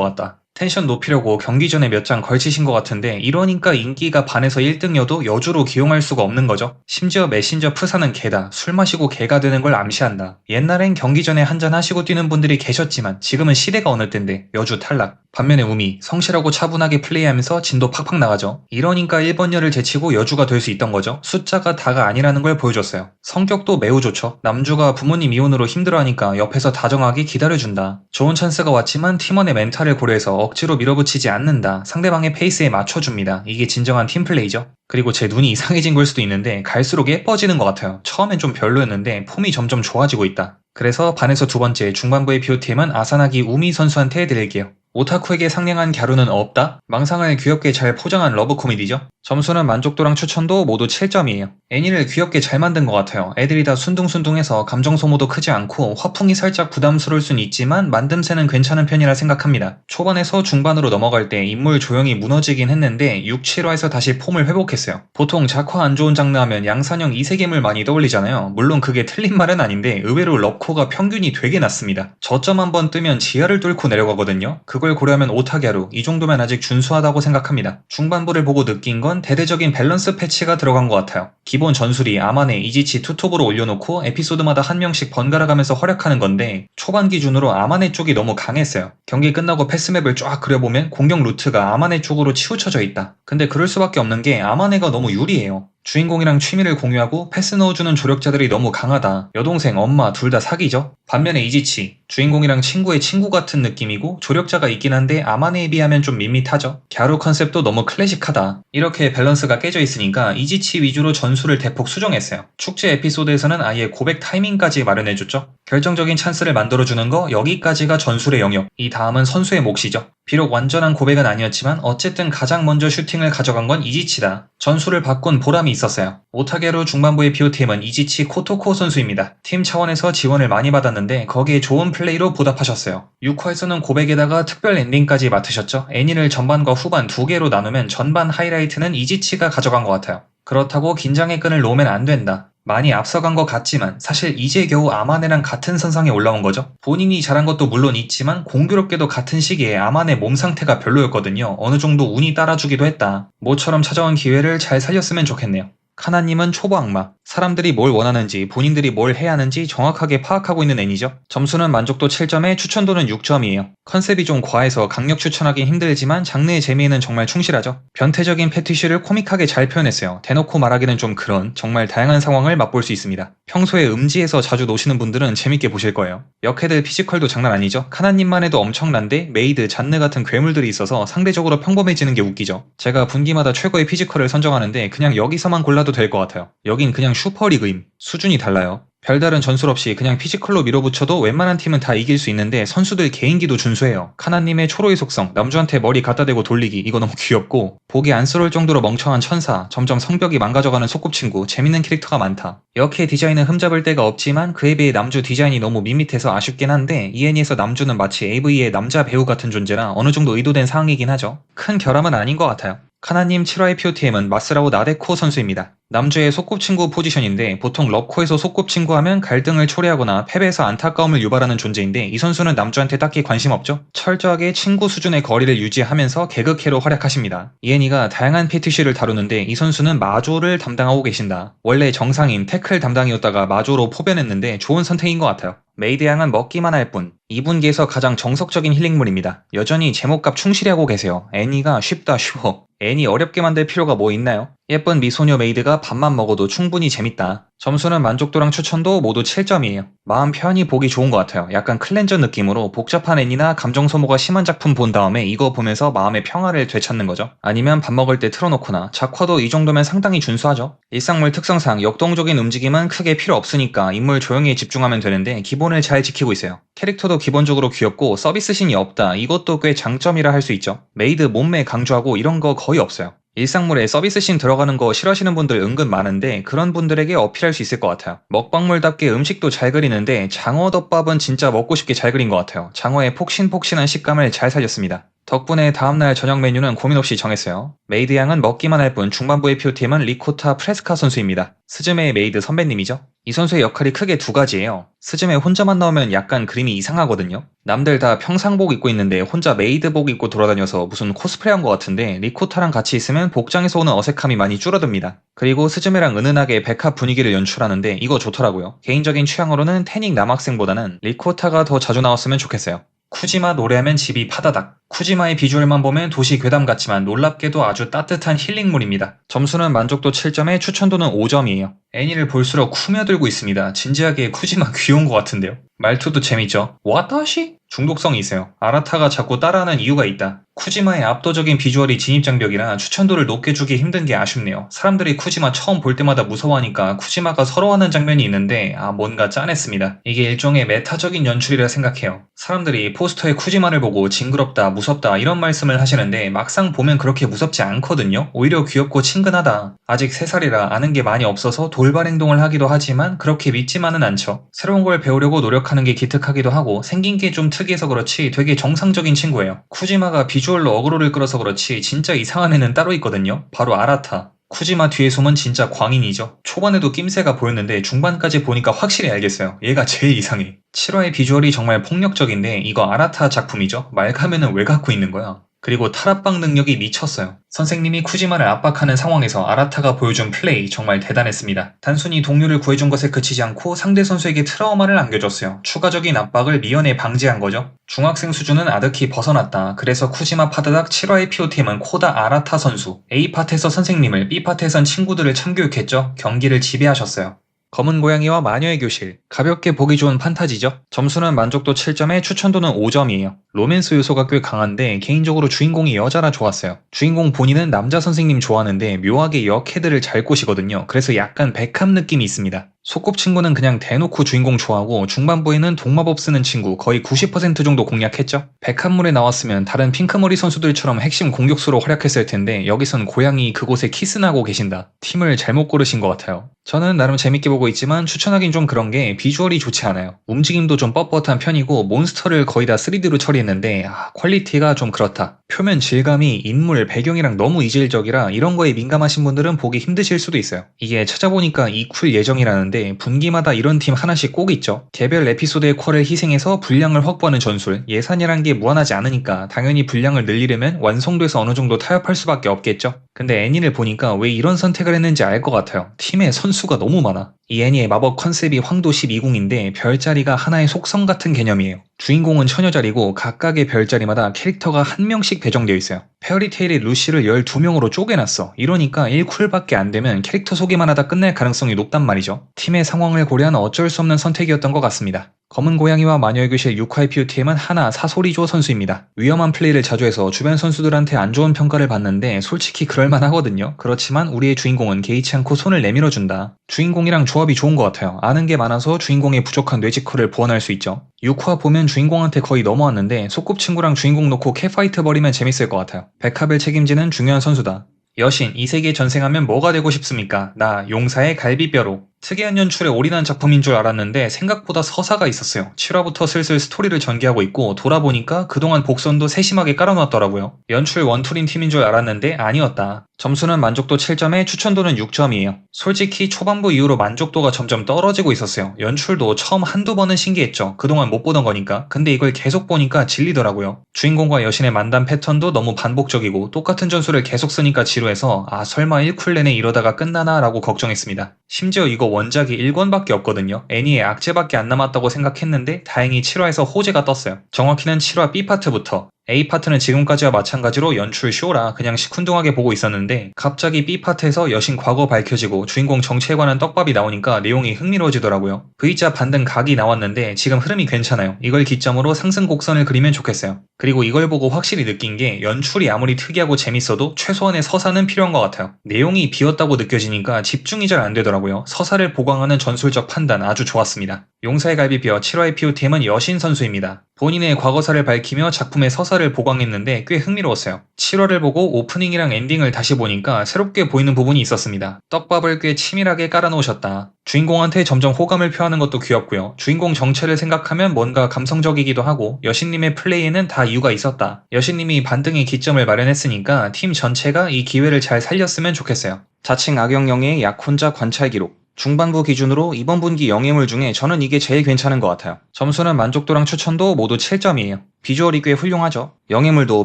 S1: 같다. 텐션 높이려고 경기 전에 몇 장 걸치신 것 같은데 이러니까 인기가 반에서 1등여도 여주로 기용할 수가 없는 거죠. 심지어 메신저 프사는 개다. 술 마시고 개가 되는 걸 암시한다. 옛날엔 경기 전에 한잔 하시고 뛰는 분들이 계셨지만 지금은 시대가 어느 때인데 여주 탈락. 반면에 우미 성실하고 차분하게 플레이하면서 진도 팍팍 나가죠. 이러니까 1번녀를 제치고 여주가 될 수 있던 거죠. 숫자가 다가 아니라는 걸 보여줬어요. 성격도 매우 좋죠. 남주가 부모님 이혼으로 힘들어하니까 옆에서 다정하게 기다려준다. 좋은 찬스가 왔지만 팀원의 멘탈을 고려해서 억지로 밀어붙이지 않는다. 상대방의 페이스에 맞춰줍니다. 이게 진정한 팀플레이죠. 그리고 제 눈이 이상해진 걸 수도 있는데 갈수록 예뻐지는 것 같아요. 처음엔 좀 별로였는데 폼이 점점 좋아지고 있다. 그래서 반에서 두 번째 중반부의 BOTM은 아사나기 우미 선수한테 해드릴게요. 오타쿠에게 상냥한 갸루는 없다? 망상을 귀엽게 잘 포장한 러브 코미디죠. 점수는 만족도랑 추천도 모두 7점이에요. 애니를 귀엽게 잘 만든 것 같아요. 애들이 다 순둥순둥해서 감정 소모도 크지 않고 화풍이 살짝 부담스러울 순 있지만 만듦새는 괜찮은 편이라 생각합니다. 초반에서 중반으로 넘어갈 때 인물 조형이 무너지긴 했는데 6, 7화에서 다시 폼을 회복했어요. 보통 작화 안 좋은 장르 하면 양산형 이세계물 많이 떠올리잖아요. 물론 그게 틀린 말은 아닌데 의외로 러코가 평균이 되게 낮습니다. 저점 한번 뜨면 지하를 뚫고 내려가거든요. 그걸 고려하면 오타갸루, 이 정도면 아직 준수하다고 생각합니다. 중반부를 보고 느낀 건 대대적인 밸런스 패치가 들어간 것 같아요. 기본 전술이 아마네, 이지치, 투톱으로 올려놓고 에피소드마다 한 명씩 번갈아가면서 활약하는 건데 초반 기준으로 아마네 쪽이 너무 강했어요. 경기 끝나고 패스맵을 쫙 그려보면 공격 루트가 아마네 쪽으로 치우쳐져 있다. 근데 그럴 수밖에 없는 게 아마네가 너무 유리해요. 주인공이랑 취미를 공유하고 패스 넣어주는 조력자들이 너무 강하다. 여동생, 엄마 둘 다 사기죠? 반면에 이지치, 주인공이랑 친구의 친구 같은 느낌이고 조력자가 있긴 한데 아마네에 비하면 좀 밋밋하죠. 갸루 컨셉도 너무 클래식하다. 이렇게 밸런스가 깨져 있으니까 이지치 위주로 전술을 대폭 수정했어요. 축제 에피소드에서는 아예 고백 타이밍까지 마련해줬죠. 결정적인 찬스를 만들어주는 거 여기까지가 전술의 영역. 이 다음은 선수의 몫이죠. 비록 완전한 고백은 아니었지만 어쨌든 가장 먼저 슈팅을 가져간 건 이지치다. 전술을 바꾼 보람이 있었어요. 오타게로 중반부의 BOTM은 이지치 코토코 선수입니다. 팀 차원에서 지원을 많이 받았는데 거기에 좋은 플레이로 보답하셨어요. 6화에서는 고백에다가 특별 엔딩까지 맡으셨죠. 애니를 전반과 후반 두 개로 나누면 전반 하이라이트는 이지치가 가져간 것 같아요. 그렇다고 긴장의 끈을 놓으면 안 된다. 많이 앞서간 것 같지만 사실 이제 겨우 아마네랑 같은 선상에 올라온 거죠. 본인이 잘한 것도 물론 있지만 공교롭게도 같은 시기에 아마네 몸 상태가 별로였거든요. 어느 정도 운이 따라주기도 했다. 모처럼 찾아온 기회를 잘 살렸으면 좋겠네요. 카나님은 초보 악마. 사람들이 뭘 원하는지 본인들이 뭘 해야 하는지 정확하게 파악하고 있는 애니죠. 점수는 만족도 7점에 추천도는 6점이에요. 컨셉이 좀 과해서 강력 추천하긴 힘들지만 장르의 재미에는 정말 충실하죠. 변태적인 패티쉬를 코믹하게 잘 표현했어요. 대놓고 말하기는 좀 그런 정말 다양한 상황을 맛볼 수 있습니다. 평소에 음지에서 자주 노시는 분들은 재밌게 보실 거예요. 역해들 피지컬도 장난 아니죠. 카나님만 해도 엄청난데 메이드, 잔느 같은 괴물들이 있어서 상대적으로 평범해지는 게 웃기죠. 제가 분기마다 최고의 피지컬을 선정하는데 그냥 여기서만 골라도 될 것 같아요. 여긴 그냥 슈퍼리그임. 수준이 달라요. 별다른 전술 없이 그냥 피지컬로 밀어붙여도 웬만한 팀은 다 이길 수 있는데 선수들 개인기도 준수해요. 카나님의 초로의 속성, 남주한테 머리 갖다 대고 돌리기, 이거 너무 귀엽고 보기 안쓰러울 정도로 멍청한 천사, 점점 성벽이 망가져가는 소꿉친구, 재밌는 캐릭터가 많다. 역해 디자인은 흠잡을 데가 없지만 그에 비해 남주 디자인이 너무 밋밋해서 아쉽긴 한데 이 애니에서 남주는 마치 AV의 남자 배우 같은 존재라 어느 정도 의도된 상황이긴 하죠. 큰 결함은 아닌 것 같아요. 카나님 7화의 POTM은 마스라오 나데코 선수입니다. 남주의 소꿉친구 포지션인데 보통 러코에서 소꿉친구 하면 갈등을 초래하거나 패배해서 안타까움을 유발하는 존재인데 이 선수는 남주한테 딱히 관심 없죠. 철저하게 친구 수준의 거리를 유지하면서 개그캐로 활약하십니다. 이 애니가 다양한 패티쉬를 다루는데 이 선수는 마조를 담당하고 계신다. 원래 정상인 태클 담당이었다가 마조로 포변했는데 좋은 선택인 것 같아요. 메이드 양은 먹기만 할 뿐. 2분기에서 가장 정석적인 힐링물입니다. 여전히 제목값 충실히 하고 계세요. 애니가 쉽다 쉬워. 애니 어렵게 만들 필요가 뭐 있나요? 예쁜 미소녀 메이드가 밥만 먹어도 충분히 재밌다. 점수는 만족도랑 추천도 모두 7점이에요. 마음 편히 보기 좋은 것 같아요. 약간 클렌저 느낌으로 복잡한 애니나 감정 소모가 심한 작품 본 다음에 이거 보면서 마음의 평화를 되찾는 거죠. 아니면 밥 먹을 때 틀어놓거나 작화도 이 정도면 상당히 준수하죠. 일상물 특성상 역동적인 움직임은 크게 필요 없으니까 인물 조용히 집중하면 되는데 기본을 잘 지키고 있어요. 캐릭터도 기본적으로 귀엽고 서비스신이 없다. 이것도 꽤 장점이라 할 수 있죠. 메이드 몸매 강조하고 이런 거 거의 없어요. 일상물에 서비스씬 들어가는 거 싫어하시는 분들 은근 많은데 그런 분들에게 어필할 수 있을 것 같아요. 먹방물답게 음식도 잘 그리는데 장어덮밥은 진짜 먹고 싶게 잘 그린 것 같아요. 장어의 폭신폭신한 식감을 잘 살렸습니다. 덕분에 다음날 저녁 메뉴는 고민 없이 정했어요. 메이드 양은 먹기만 할 뿐 중반부의 POTM은 리코타 프레스카 선수입니다. 스즈메의 메이드 선배님이죠. 이 선수의 역할이 크게 두 가지예요. 스즈메 혼자만 나오면 약간 그림이 이상하거든요. 남들 다 평상복 입고 있는데 혼자 메이드복 입고 돌아다녀서 무슨 코스프레한 것 같은데 리코타랑 같이 있으면 복장에서 오는 어색함이 많이 줄어듭니다. 그리고 스즈메랑 은은하게 백합 분위기를 연출하는데 이거 좋더라고요. 개인적인 취향으로는 태닉 남학생보다는 리코타가 더 자주 나왔으면 좋겠어요. 쿠지마 노래하면 집이 파다닥. 쿠지마의 비주얼만 보면 도시 괴담 같지만 놀랍게도 아주 따뜻한 힐링물입니다. 점수는 만족도 7점에 추천도는 5점이에요. 애니를 볼수록 쿠며들고 있습니다. 진지하게 쿠지마 귀여운 것 같은데요. 말투도 재밌죠. 와타시? 중독성이 있어요. 아라타가 자꾸 따라하는 이유가 있다. 쿠지마의 압도적인 비주얼이 진입장벽이라 추천도를 높게 주기 힘든 게 아쉽네요. 사람들이 쿠지마 처음 볼 때마다 무서워하니까 쿠지마가 서러워하는 장면이 있는데 뭔가 짠했습니다. 이게 일종의 메타적인 연출이라 생각해요. 사람들이 포스터에 쿠지마를 보고 징그럽다, 무섭다 이런 말씀을 하시는데 막상 보면 그렇게 무섭지 않거든요. 오히려 귀엽고 친근하다. 아직 3살이라 아는 게 많이 없어서 돌발 행동을 하기도 하지만 그렇게 믿지만은 않죠. 새로운 걸 배우려고 노력하는 게 기특하기도 하고 생긴 게 좀 특이해서 그렇지 되게 정상적인 친구예요. 쿠지마가 비주얼로 어그로를 끌어서 그렇지 진짜 이상한 애는 따로 있거든요. 바로 아라타. 쿠지마 뒤에 숨은 진짜 광인이죠. 초반에도 낌새가 보였는데 중반까지 보니까 확실히 알겠어요. 얘가 제일 이상해. 7화의 비주얼이 정말 폭력적인데 이거 아라타 작품이죠. 말 가면은 왜 갖고 있는 거야. 그리고 탈압박 능력이 미쳤어요. 선생님이 쿠지마를 압박하는 상황에서 아라타가 보여준 플레이 정말 대단했습니다. 단순히 동료를 구해준 것에 그치지 않고 상대 선수에게 트라우마를 안겨줬어요. 추가적인 압박을 미연에 방지한 거죠. 중학생 수준은 아득히 벗어났다. 그래서 쿠지마 파다닥 7화의 POTM은 코다 아라타 선수. A파트에서 선생님을, B파트에선 친구들을 참교육했죠. 경기를 지배하셨어요. 검은 고양이와 마녀의 교실. 가볍게 보기 좋은 판타지죠. 점수는 만족도 7점에 추천도는 5점이에요. 로맨스 요소가 꽤 강한데 개인적으로 주인공이 여자라 좋았어요. 주인공 본인은 남자 선생님 좋아하는데 묘하게 여캐들을 잘 꼬시거든요. 그래서 약간 백합 느낌이 있습니다. 소꿉친구는 그냥 대놓고 주인공 좋아하고 중반부에는 동마법 쓰는 친구 거의 90% 정도 공략했죠. 백합물에 나왔으면 다른 핑크머리 선수들처럼 핵심 공격수로 활약했을 텐데 여기선 고양이 그곳에 키스나고 계신다. 팀을 잘못 고르신 것 같아요. 저는 나름 재밌게 보고 있지만 추천하긴 좀 그런 게 비주얼이 좋지 않아요. 움직임도 좀 뻣뻣한 편이고 몬스터를 거의 다 3D로 처리했는데 퀄리티가 좀 그렇다. 표면 질감이 인물 배경이랑 너무 이질적이라 이런 거에 민감하신 분들은 보기 힘드실 수도 있어요. 이게 찾아보니까 이쿨 예정이라는데 분기마다 이런 팀 하나씩 꼭 있죠. 개별 에피소드의 퀄을 희생해서 분량을 확보하는 전술. 예산이란 게 무한하지 않으니까 당연히 분량을 늘리려면 완성도에서 어느 정도 타협할 수밖에 없겠죠. 근데 애니를 보니까 왜 이런 선택을 했는지 알 것 같아요. 팀에 선수가 너무 많아. 이 애니의 마법 컨셉이 황도 12궁인데 별자리가 하나의 속성 같은 개념이에요. 주인공은 처녀자리고 각각의 별자리마다 캐릭터가 한 명씩 배정되어 있어요. 페어리테일의 루시를 12명으로 쪼개놨어. 이러니까 1쿨밖에 안 되면 캐릭터 소개만 하다 끝날 가능성이 높단 말이죠. 팀의 상황을 고려한 어쩔 수 없는 선택이었던 것 같습니다. 검은 고양이와 마녀의 교실 6화의 POTM은 하나 사소리조 선수입니다. 위험한 플레이를 자주 해서 주변 선수들한테 안 좋은 평가를 받는데 솔직히 그럴만하거든요. 그렇지만 우리의 주인공은 개의치 않고 손을 내밀어준다. 주인공이랑 조합이 좋은 것 같아요. 아는 게 많아서 주인공의 부족한 뇌지컬을 보완할 수 있죠. 6화 보면 주인공한테 거의 넘어왔는데 소꿉친구랑 주인공 놓고 캣파이트 벌이면 재밌을 것 같아요. 백합을 책임지는 중요한 선수다. 여신, 이 세계에 전생하면 뭐가 되고 싶습니까? 나, 용사의 갈비뼈로. 특이한 연출에 올인한 작품인 줄 알았는데 생각보다 서사가 있었어요. 7화부터 슬슬 스토리를 전개하고 있고 돌아보니까 그동안 복선도 세심하게 깔아놨더라고요. 연출 원툴인 팀인 줄 알았는데 아니었다. 점수는 만족도 7점에 추천도는 6점이에요. 솔직히 초반부 이후로 만족도가 점점 떨어지고 있었어요. 연출도 처음 한두 번은 신기했죠. 그동안 못 보던 거니까. 근데 이걸 계속 보니까 질리더라고요. 주인공과 여신의 만담 패턴도 너무 반복적이고 똑같은 전술을 계속 쓰니까 지루해서 설마 1쿨 내내 이러다가 끝나나 라고 걱정했습니다. 심지어 이거 원작이 1권밖에 없거든요. 애니에 악재밖에 안 남았다고 생각했는데 다행히 7화에서 호재가 떴어요. 정확히는 7화 B파트부터 A파트는 지금까지와 마찬가지로 연출 쇼라 그냥 시큰둥하게 보고 있었는데 갑자기 B파트에서 여신 과거 밝혀지고 주인공 정체에 관한 떡밥이 나오니까 내용이 흥미로워지더라고요. V자 반등 각이 나왔는데 지금 흐름이 괜찮아요. 이걸 기점으로 상승 곡선을 그리면 좋겠어요. 그리고 이걸 보고 확실히 느낀 게 연출이 아무리 특이하고 재밌어도 최소한의 서사는 필요한 것 같아요. 내용이 비었다고 느껴지니까 집중이 잘 안 되더라고요. 서사를 보강하는 전술적 판단 아주 좋았습니다. 용사의 갈비뼈 7화의 POTM은 여신 선수입니다. 본인의 과거사를 밝히며 작품의 서사를 보강했는데 꽤 흥미로웠어요. 7화를 보고 오프닝이랑 엔딩을 다시 보니까 새롭게 보이는 부분이 있었습니다. 떡밥을 꽤 치밀하게 깔아놓으셨다. 주인공한테 점점 호감을 표하는 것도 귀엽고요. 주인공 정체를 생각하면 뭔가 감성적이기도 하고 여신님의 플레이에는 다 이유가 있었다. 여신님이 반등의 기점을 마련했으니까 팀 전체가 이 기회를 잘 살렸으면 좋겠어요. 자칭 악영영의 약혼자 관찰 기록. 중반부 기준으로 이번 분기 영예물 중에 저는 이게 제일 괜찮은 것 같아요. 점수는 만족도랑 추천도 모두 7점이에요. 비주얼이 꽤 훌륭하죠. 영예물도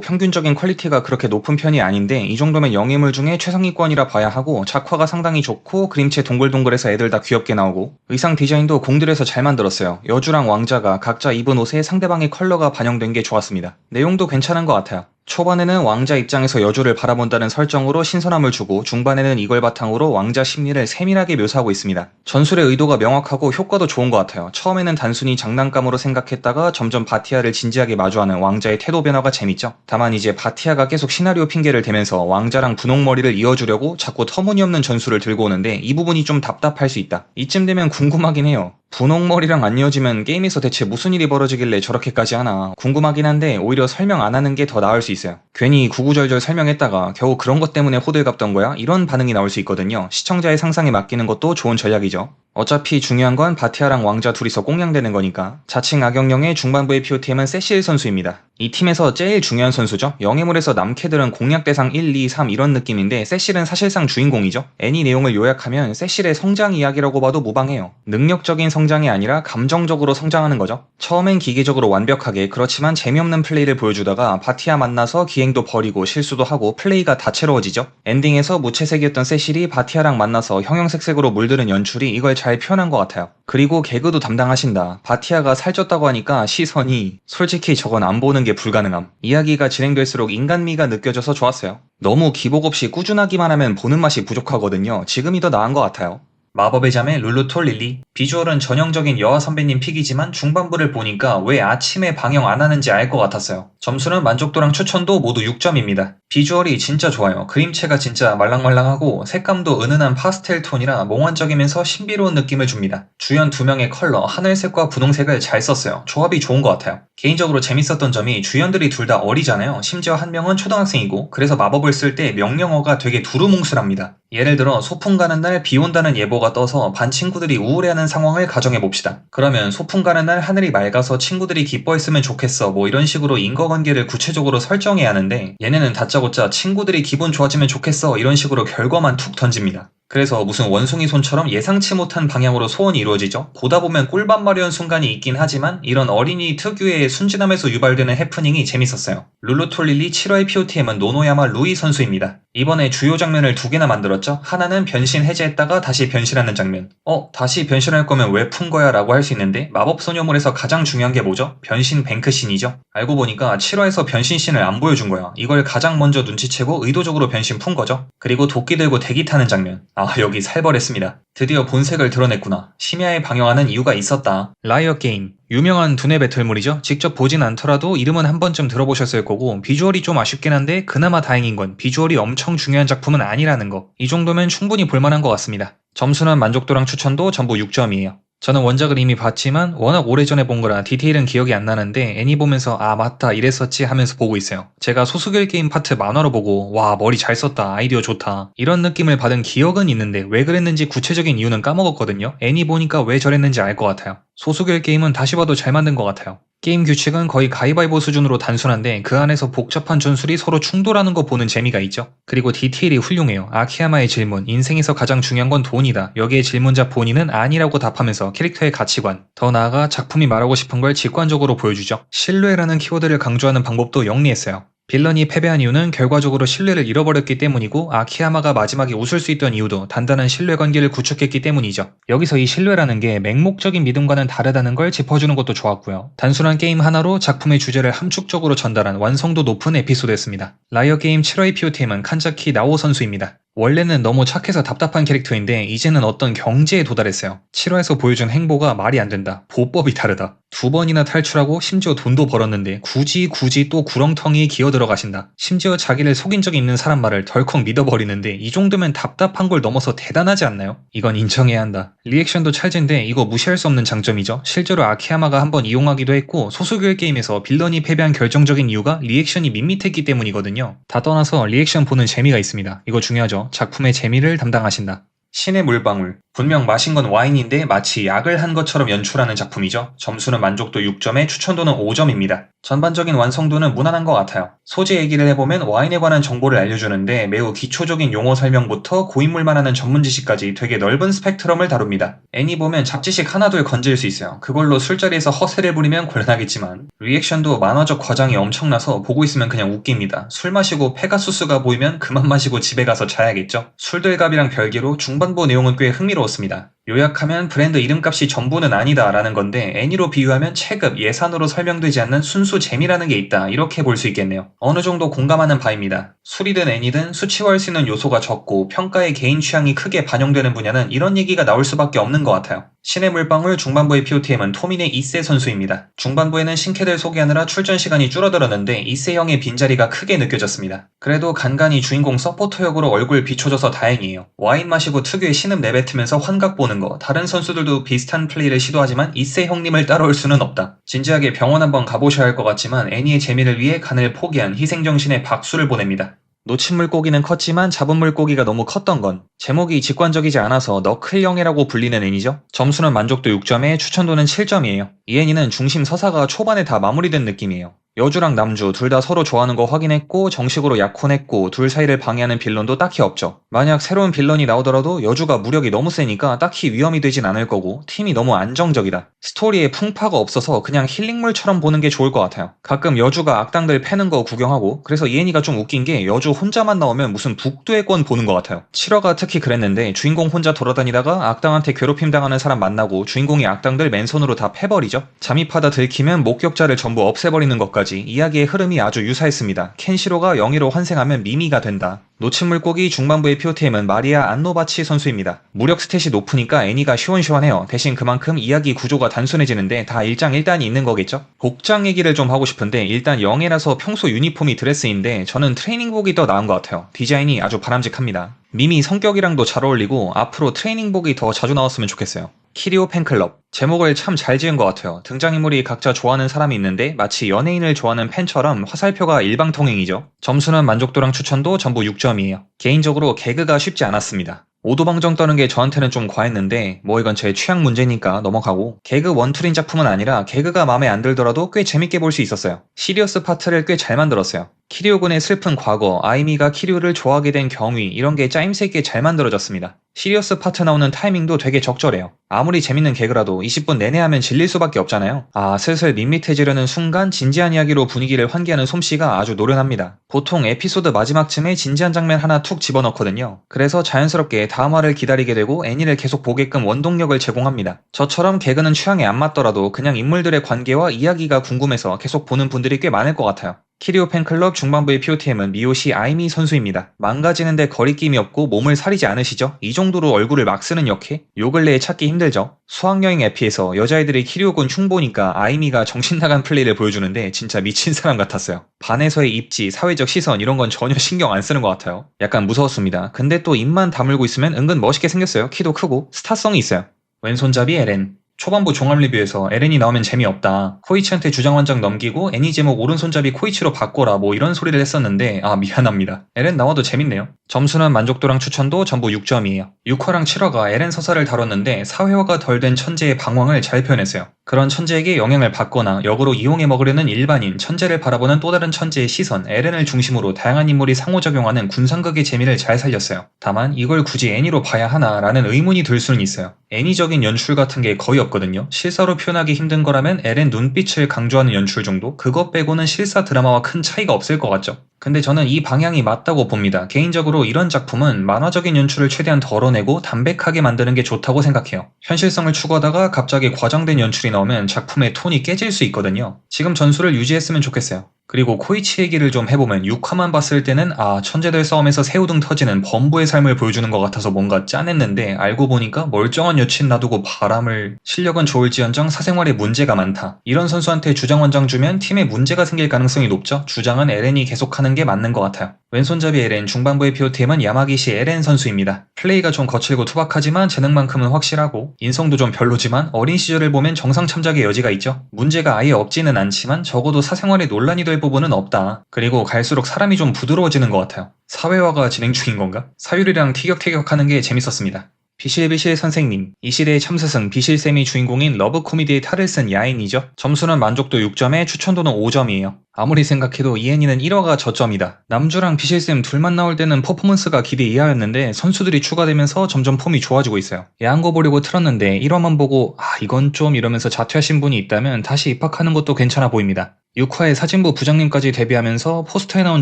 S1: 평균적인 퀄리티가 그렇게 높은 편이 아닌데 이 정도면 영예물 중에 최상위권이라 봐야 하고 작화가 상당히 좋고 그림체 동글동글해서 애들 다 귀엽게 나오고 의상 디자인도 공들여서 잘 만들었어요. 여주랑 왕자가 각자 입은 옷에 상대방의 컬러가 반영된 게 좋았습니다. 내용도 괜찮은 것 같아요. 초반에는 왕자 입장에서 여주를 바라본다는 설정으로 신선함을 주고 중반에는 이걸 바탕으로 왕자 심리를 세밀하게 묘사하고 있습니다. 전술의 의도가 명확하고 효과도 좋은 것 같아요. 처음에는 단순히 장난감으로 생각했다가 점점 바티아를 진지하게 마주하는 왕자의 태도 변화가 재밌죠. 다만 이제 바티아가 계속 시나리오 핑계를 대면서 왕자랑 분홍머리를 이어주려고 자꾸 터무니없는 전술을 들고 오는데 이 부분이 좀 답답할 수 있다. 이쯤 되면 궁금하긴 해요. 분홍머리랑 안 이어지면 게임에서 대체 무슨 일이 벌어지길래 저렇게까지 하나 궁금하긴 한데 오히려 설명 안 하는 게 더 나을 수 있어요. 괜히 구구절절 설명했다가 겨우 그런 것 때문에 호들갑 던 거야? 이런 반응이 나올 수 있거든요. 시청자의 상상에 맡기는 것도 좋은 전략이죠. 어차피 중요한 건 바티아랑 왕자 둘이서 꽁냥대는 거니까. 자칭 악영영의 중반부의 POTM은 세실 선수입니다. 이 팀에서 제일 중요한 선수죠. 영예물에서 남캐들은 공략 대상 1, 2, 3 이런 느낌인데 세실은 사실상 주인공이죠. 애니 내용을 요약하면 세실의 성장 이야기라고 봐도 무방해요. 능력적인 성장이 아니라 감정적으로 성장하는 거죠. 처음엔 기계적으로 완벽하게 그렇지만 재미없는 플레이를 보여주다가 바티아 만나서 기행도 버리고 실수도 하고 플레이가 다채로워지죠. 엔딩에서 무채색이었던 세실이 바티아랑 만나서 형형색색으로 물드는 연출이 이걸 잘 표현한 것 같아요. 그리고 개그도 담당하신다. 바티아가 살쪘다고 하니까 시선이 솔직히 저건 안 보는 게 불가능함. 이야기가 진행될수록 인간미가 느껴져서 좋았어요. 너무 기복 없이 꾸준하기만 하면 보는 맛이 부족하거든요. 지금이 더 나은 것 같아요. 마법의 자매 룰루톨 릴리. 비주얼은 전형적인 여아 선배님 픽이지만 중반부를 보니까 왜 아침에 방영 안 하는지 알 것 같았어요. 점수는 만족도랑 추천도 모두 6점입니다. 비주얼이 진짜 좋아요. 그림체가 진짜 말랑말랑하고 색감도 은은한 파스텔 톤이라 몽환적이면서 신비로운 느낌을 줍니다. 주연 2명의 컬러, 하늘색과 분홍색을 잘 썼어요. 조합이 좋은 것 같아요. 개인적으로 재밌었던 점이 주연들이 둘 다 어리잖아요. 심지어 한 명은 초등학생이고 그래서 마법을 쓸 때 명령어가 되게 두루뭉술합니다. 예를 들어 소풍 가는 날 비 온다는 예보가 떠서 반 친구들이 우울해하는 상황을 가정해봅시다. 그러면 소풍 가는 날 하늘이 맑아서 친구들이 기뻐했으면 좋겠어 뭐 이런 식으로 인과관계를 구체적으로 설정해야 하는데 얘네는 다짜고짜 친구들이 기분 좋아지면 좋겠어 이런 식으로 결과만 툭 던집니다. 그래서 무슨 원숭이 손처럼 예상치 못한 방향으로 소원이 이루어지죠. 보다 보면 꿀밤 마려운 순간이 있긴 하지만 이런 어린이 특유의 순진함에서 유발되는 해프닝이 재밌었어요. 룰루톨릴리 7화의 POTM은 노노야마 루이 선수입니다. 이번에 주요 장면을 2개나 만들었죠. 하나는 변신 해제했다가 다시 변신하는 장면. 다시 변신할 거면 왜 푼 거야 라고 할 수 있는데 마법소녀물에서 가장 중요한 게 뭐죠? 변신 뱅크신이죠. 알고 보니까 7화에서 변신신을 안 보여준 거야. 이걸 가장 먼저 눈치채고 의도적으로 변신 푼 거죠. 그리고 도끼 들고 대기 타는 장면. 여기 살벌했습니다. 드디어 본색을 드러냈구나. 심야에 방영하는 이유가 있었다. 라이어 게임. 유명한 두뇌 배틀물이죠. 직접 보진 않더라도 이름은 한 번쯤 들어보셨을 거고 비주얼이 좀 아쉽긴 한데 그나마 다행인 건 비주얼이 엄청 중요한 작품은 아니라는 거. 이 정도면 충분히 볼만한 것 같습니다. 점수는 만족도랑 추천도 전부 6점이에요. 저는 원작을 이미 봤지만 워낙 오래전에 본 거라 디테일은 기억이 안 나는데 애니 보면서 맞다 이랬었지 하면서 보고 있어요. 제가 소수결 게임 파트 만화로 보고 와 머리 잘 썼다 아이디어 좋다 이런 느낌을 받은 기억은 있는데 왜 그랬는지 구체적인 이유는 까먹었거든요. 애니 보니까 왜 저랬는지 알 것 같아요. 소수결 게임은 다시 봐도 잘 만든 것 같아요. 게임 규칙은 거의 가위바위보 수준으로 단순한데 그 안에서 복잡한 전술이 서로 충돌하는 거 보는 재미가 있죠. 그리고 디테일이 훌륭해요. 아키야마의 질문, 인생에서 가장 중요한 건 돈이다. 여기에 질문자 본인은 아니라고 답하면서 캐릭터의 가치관, 더 나아가 작품이 말하고 싶은 걸 직관적으로 보여주죠. 신뢰라는 키워드를 강조하는 방법도 영리했어요. 빌런이 패배한 이유는 결과적으로 신뢰를 잃어버렸기 때문이고 아키야마가 마지막에 웃을 수 있던 이유도 단단한 신뢰 관계를 구축했기 때문이죠. 여기서 이 신뢰라는 게 맹목적인 믿음과는 다르다는 걸 짚어주는 것도 좋았고요. 단순한 게임 하나로 작품의 주제를 함축적으로 전달한 완성도 높은 에피소드였습니다. 라이어 게임 7화의 POTM은 칸자키 나오 선수입니다. 원래는 너무 착해서 답답한 캐릭터인데 이제는 어떤 경지에 도달했어요. 7화에서 보여준 행보가 말이 안 된다. 보법이 다르다. 2번이나 탈출하고 심지어 돈도 벌었는데 굳이 또 구렁텅이에 기어 들어가신다. 심지어 자기를 속인 적이 있는 사람 말을 덜컥 믿어버리는데 이 정도면 답답한 걸 넘어서 대단하지 않나요? 이건 인정해야 한다. 리액션도 찰진데 이거 무시할 수 없는 장점이죠. 실제로 아키야마가 한번 이용하기도 했고 소수교의 게임에서 빌런이 패배한 결정적인 이유가 리액션이 밋밋했기 때문이거든요. 다 떠나서 리액션 보는 재미가 있습니다. 이거 중요하죠. 작품의 재미를 담당하신다. 신의 물방울. 분명 마신 건 와인인데 마치 약을 한 것처럼 연출하는 작품이죠. 점수는 만족도 6점에 추천도는 5점입니다. 전반적인 완성도는 무난한 것 같아요. 소재 얘기를 해보면 와인에 관한 정보를 알려주는데 매우 기초적인 용어 설명부터 고인물만 하는 전문 지식까지 되게 넓은 스펙트럼을 다룹니다. 애니 보면 잡지식 하나둘 건질 수 있어요. 그걸로 술자리에서 허세를 부리면 곤란하겠지만 리액션도 만화적 과장이 엄청나서 보고 있으면 그냥 웃깁니다. 술 마시고 페가수스가 보이면 그만 마시고 집에 가서 자야겠죠. 술들갑이랑 별개로 중반부 내용은 꽤 흥미로웠습니다. 요약하면 브랜드 이름값이 전부는 아니다 라는 건데 애니로 비유하면 체급, 예산으로 설명되지 않는 순수 재미라는 게 있다 이렇게 볼 수 있겠네요. 어느 정도 공감하는 바입니다. 술이든 애니든 수치화할 수 있는 요소가 적고 평가에 개인 취향이 크게 반영되는 분야는 이런 얘기가 나올 수밖에 없는 것 같아요. 신의 물방울 중반부의 POTM은 토민의 이세 선수입니다. 중반부에는 신캐들 소개하느라 출전 시간이 줄어들었는데 이세형의 빈자리가 크게 느껴졌습니다. 그래도 간간히 주인공 서포터 역으로 얼굴 비춰줘서 다행이에요. 와인 마시고 특유의 신음 내뱉으면서 환각 보는 거, 다른 선수들도 비슷한 플레이를 시도하지만 이세형님을 따라올 수는 없다. 진지하게 병원 한번 가보셔야 할 것 같지만 애니의 재미를 위해 간을 포기한 희생정신에 박수를 보냅니다. 놓친 물고기는 컸지만 잡은 물고기가 너무 컸던 건 제목이 직관적이지 않아서 너클영애라고 불리는 애니죠. 점수는 만족도 6점에 추천도는 7점이에요. 이 애니는 중심 서사가 초반에 다 마무리된 느낌이에요. 여주랑 남주 둘 다 서로 좋아하는 거 확인했고 정식으로 약혼했고 둘 사이를 방해하는 빌런도 딱히 없죠. 만약 새로운 빌런이 나오더라도 여주가 무력이 너무 세니까 딱히 위험이 되진 않을 거고 팀이 너무 안정적이다. 스토리에 풍파가 없어서 그냥 힐링물처럼 보는 게 좋을 것 같아요. 가끔 여주가 악당들 패는 거 구경하고 그래서 이 애니가 좀 웃긴 게 여주 혼자만 나오면 무슨 북두의 권 보는 것 같아요. 7화가 특히 그랬는데 주인공 혼자 돌아다니다가 악당한테 괴롭힘 당하는 사람 만나고 주인공이 악당들 맨손으로 다 패버리죠. 잠입하다 들키면 목격자를 전부 없애버리는 것까지 이야기의 흐름이 아주 유사했습니다. 켄시로가 영예로 환생하면 미미가 된다. 놓친 물고기 중반부의 POTM은 마리아 안노바치 선수입니다. 무력 스탯이 높으니까 애니가 시원시원해요. 대신 그만큼 이야기 구조가 단순해지는데 다 일장일단이 있는 거겠죠? 복장 얘기를 좀 하고 싶은데 일단 영예라서 평소 유니폼이 드레스인데 저는 트레이닝복이 더 나은 것 같아요. 디자인이 아주 바람직합니다. 미미 성격이랑도 잘 어울리고 앞으로 트레이닝복이 더 자주 나왔으면 좋겠어요. 키리오 팬클럽. 제목을 참 잘 지은 것 같아요. 등장인물이 각자 좋아하는 사람이 있는데 마치 연예인을 좋아하는 팬처럼 화살표가 일방통행이죠. 점수는 만족도랑 추천도 전부 6점이에요. 개인적으로 개그가 쉽지 않았습니다. 오도방정 떠는 게 저한테는 좀 과했는데 뭐 이건 제 취향 문제니까 넘어가고 개그 원툴인 작품은 아니라 개그가 마음에 안 들더라도 꽤 재밌게 볼 수 있었어요. 시리어스 파트를 꽤 잘 만들었어요. 키리오 군의 슬픈 과거, 아이미가 키리오를 좋아하게 된 경위 이런 게 짜임새 있게 잘 만들어졌습니다. 시리어스 파트 나오는 타이밍도 되게 적절해요. 아무리 재밌는 개그라도 20분 내내 하면 질릴 수밖에 없잖아요. 슬슬 밋밋해지려는 순간 진지한 이야기로 분위기를 환기하는 솜씨가 아주 노련합니다. 보통 에피소드 마지막쯤에 진지한 장면 하나 툭 집어넣거든요. 그래서 자연스럽게 다음화를 기다리게 되고 애니를 계속 보게끔 원동력을 제공합니다. 저처럼 개그는 취향에 안 맞더라도 그냥 인물들의 관계와 이야기가 궁금해서 계속 보는 분들이 꽤 많을 것 같아요. 키리오 팬클럽 중반부의 POTM은 미요시 아이미 선수입니다. 망가지는데 거리낌이 없고 몸을 사리지 않으시죠? 이 정도로 얼굴을 막 쓰는 역해? 요 근래에 찾기 힘들죠? 수학여행 에피에서 여자애들이 키리오군 흉보니까 아이미가 정신나간 플레이를 보여주는데 진짜 미친 사람 같았어요. 반에서의 입지, 사회적 시선 이런 건 전혀 신경 안 쓰는 것 같아요. 약간 무서웠습니다. 근데 또 입만 다물고 있으면 은근 멋있게 생겼어요. 키도 크고 스타성이 있어요. 왼손잡이 에렌. 초반부 종합 리뷰에서 에렌이 나오면 재미없다. 코이치한테 주장 완장 넘기고 애니 제목 오른손잡이 코이치로 바꿔라 뭐 이런 소리를 했었는데 미안합니다. 에렌 나와도 재밌네요. 점수는 만족도랑 추천도 전부 6점이에요. 6화랑 7화가 에렌 서사를 다뤘는데 사회화가 덜 된 천재의 방황을 잘 표현했어요. 그런 천재에게 영향을 받거나 역으로 이용해 먹으려는 일반인, 천재를 바라보는 또 다른 천재의 시선, 에렌을 중심으로 다양한 인물이 상호작용하는 군상극의 재미를 잘 살렸어요. 다만 이걸 굳이 애니로 봐야 하나 라는 의문이 들 수는 있어요. 애니적인 연출 같은 게 거의 없거든요. 실사로 표현하기 힘든 거라면 에렌 눈빛을 강조하는 연출 정도? 그것 빼고는 실사 드라마와 큰 차이가 없을 것 같죠. 근데 저는 이 방향이 맞다고 봅니다. 개인적으로 이런 작품은 만화적인 연출을 최대한 덜어내고 담백하게 만드는 게 좋다고 생각해요. 현실성을 추구하다가 갑자기 과장된 연출이 나오면 작품의 톤이 깨질 수 있거든요. 지금 전술을 유지했으면 좋겠어요. 그리고 코이치 얘기를 좀 해보면 6화만 봤을 때는 천재들 싸움에서 새우등 터지는 범부의 삶을 보여주는 것 같아서 뭔가 짠했는데 알고 보니까 멀쩡한 여친 놔두고 바람을 실력은 좋을지언정 사생활에 문제가 많다. 이런 선수한테 주장 원장 주면 팀에 문제가 생길 가능성이 높죠. 주장은 에렌이 계속하는 게 맞는 것 같아요. 왼손잡이 에렌, 중반부의 POTM은 야마기시 에렌 선수입니다. 플레이가 좀 거칠고 투박하지만 재능만큼은 확실하고 인성도 좀 별로지만 어린 시절을 보면 정상 참작의 여지가 있죠. 문제가 아예 없지는 않지만 적어도 사생활에 논란이 될 부분은 없다. 그리고 갈수록 사람이 좀 부드러워지는 것 같아요. 사회화가 진행 중인 건가? 사유리랑 티격태격하는 게 재밌었습니다. 비실비실 선생님, 이 시대의 참스승 비실쌤이 주인공인 러브 코미디의 탈을 쓴 야인이죠. 점수는 만족도 6점에 추천도는 5점이에요. 아무리 생각해도 이 애니는 1화가 저점이다. 남주랑 비실쌤 둘만 나올 때는 퍼포먼스가 기대 이하였는데 선수들이 추가되면서 점점 폼이 좋아지고 있어요. 야한 거 보려고 틀었는데 1화만 보고 이건 좀 이러면서 자퇴하신 분이 있다면 다시 입학하는 것도 괜찮아 보입니다. 6화에 사진부 부장님까지 데뷔하면서 포스터에 나온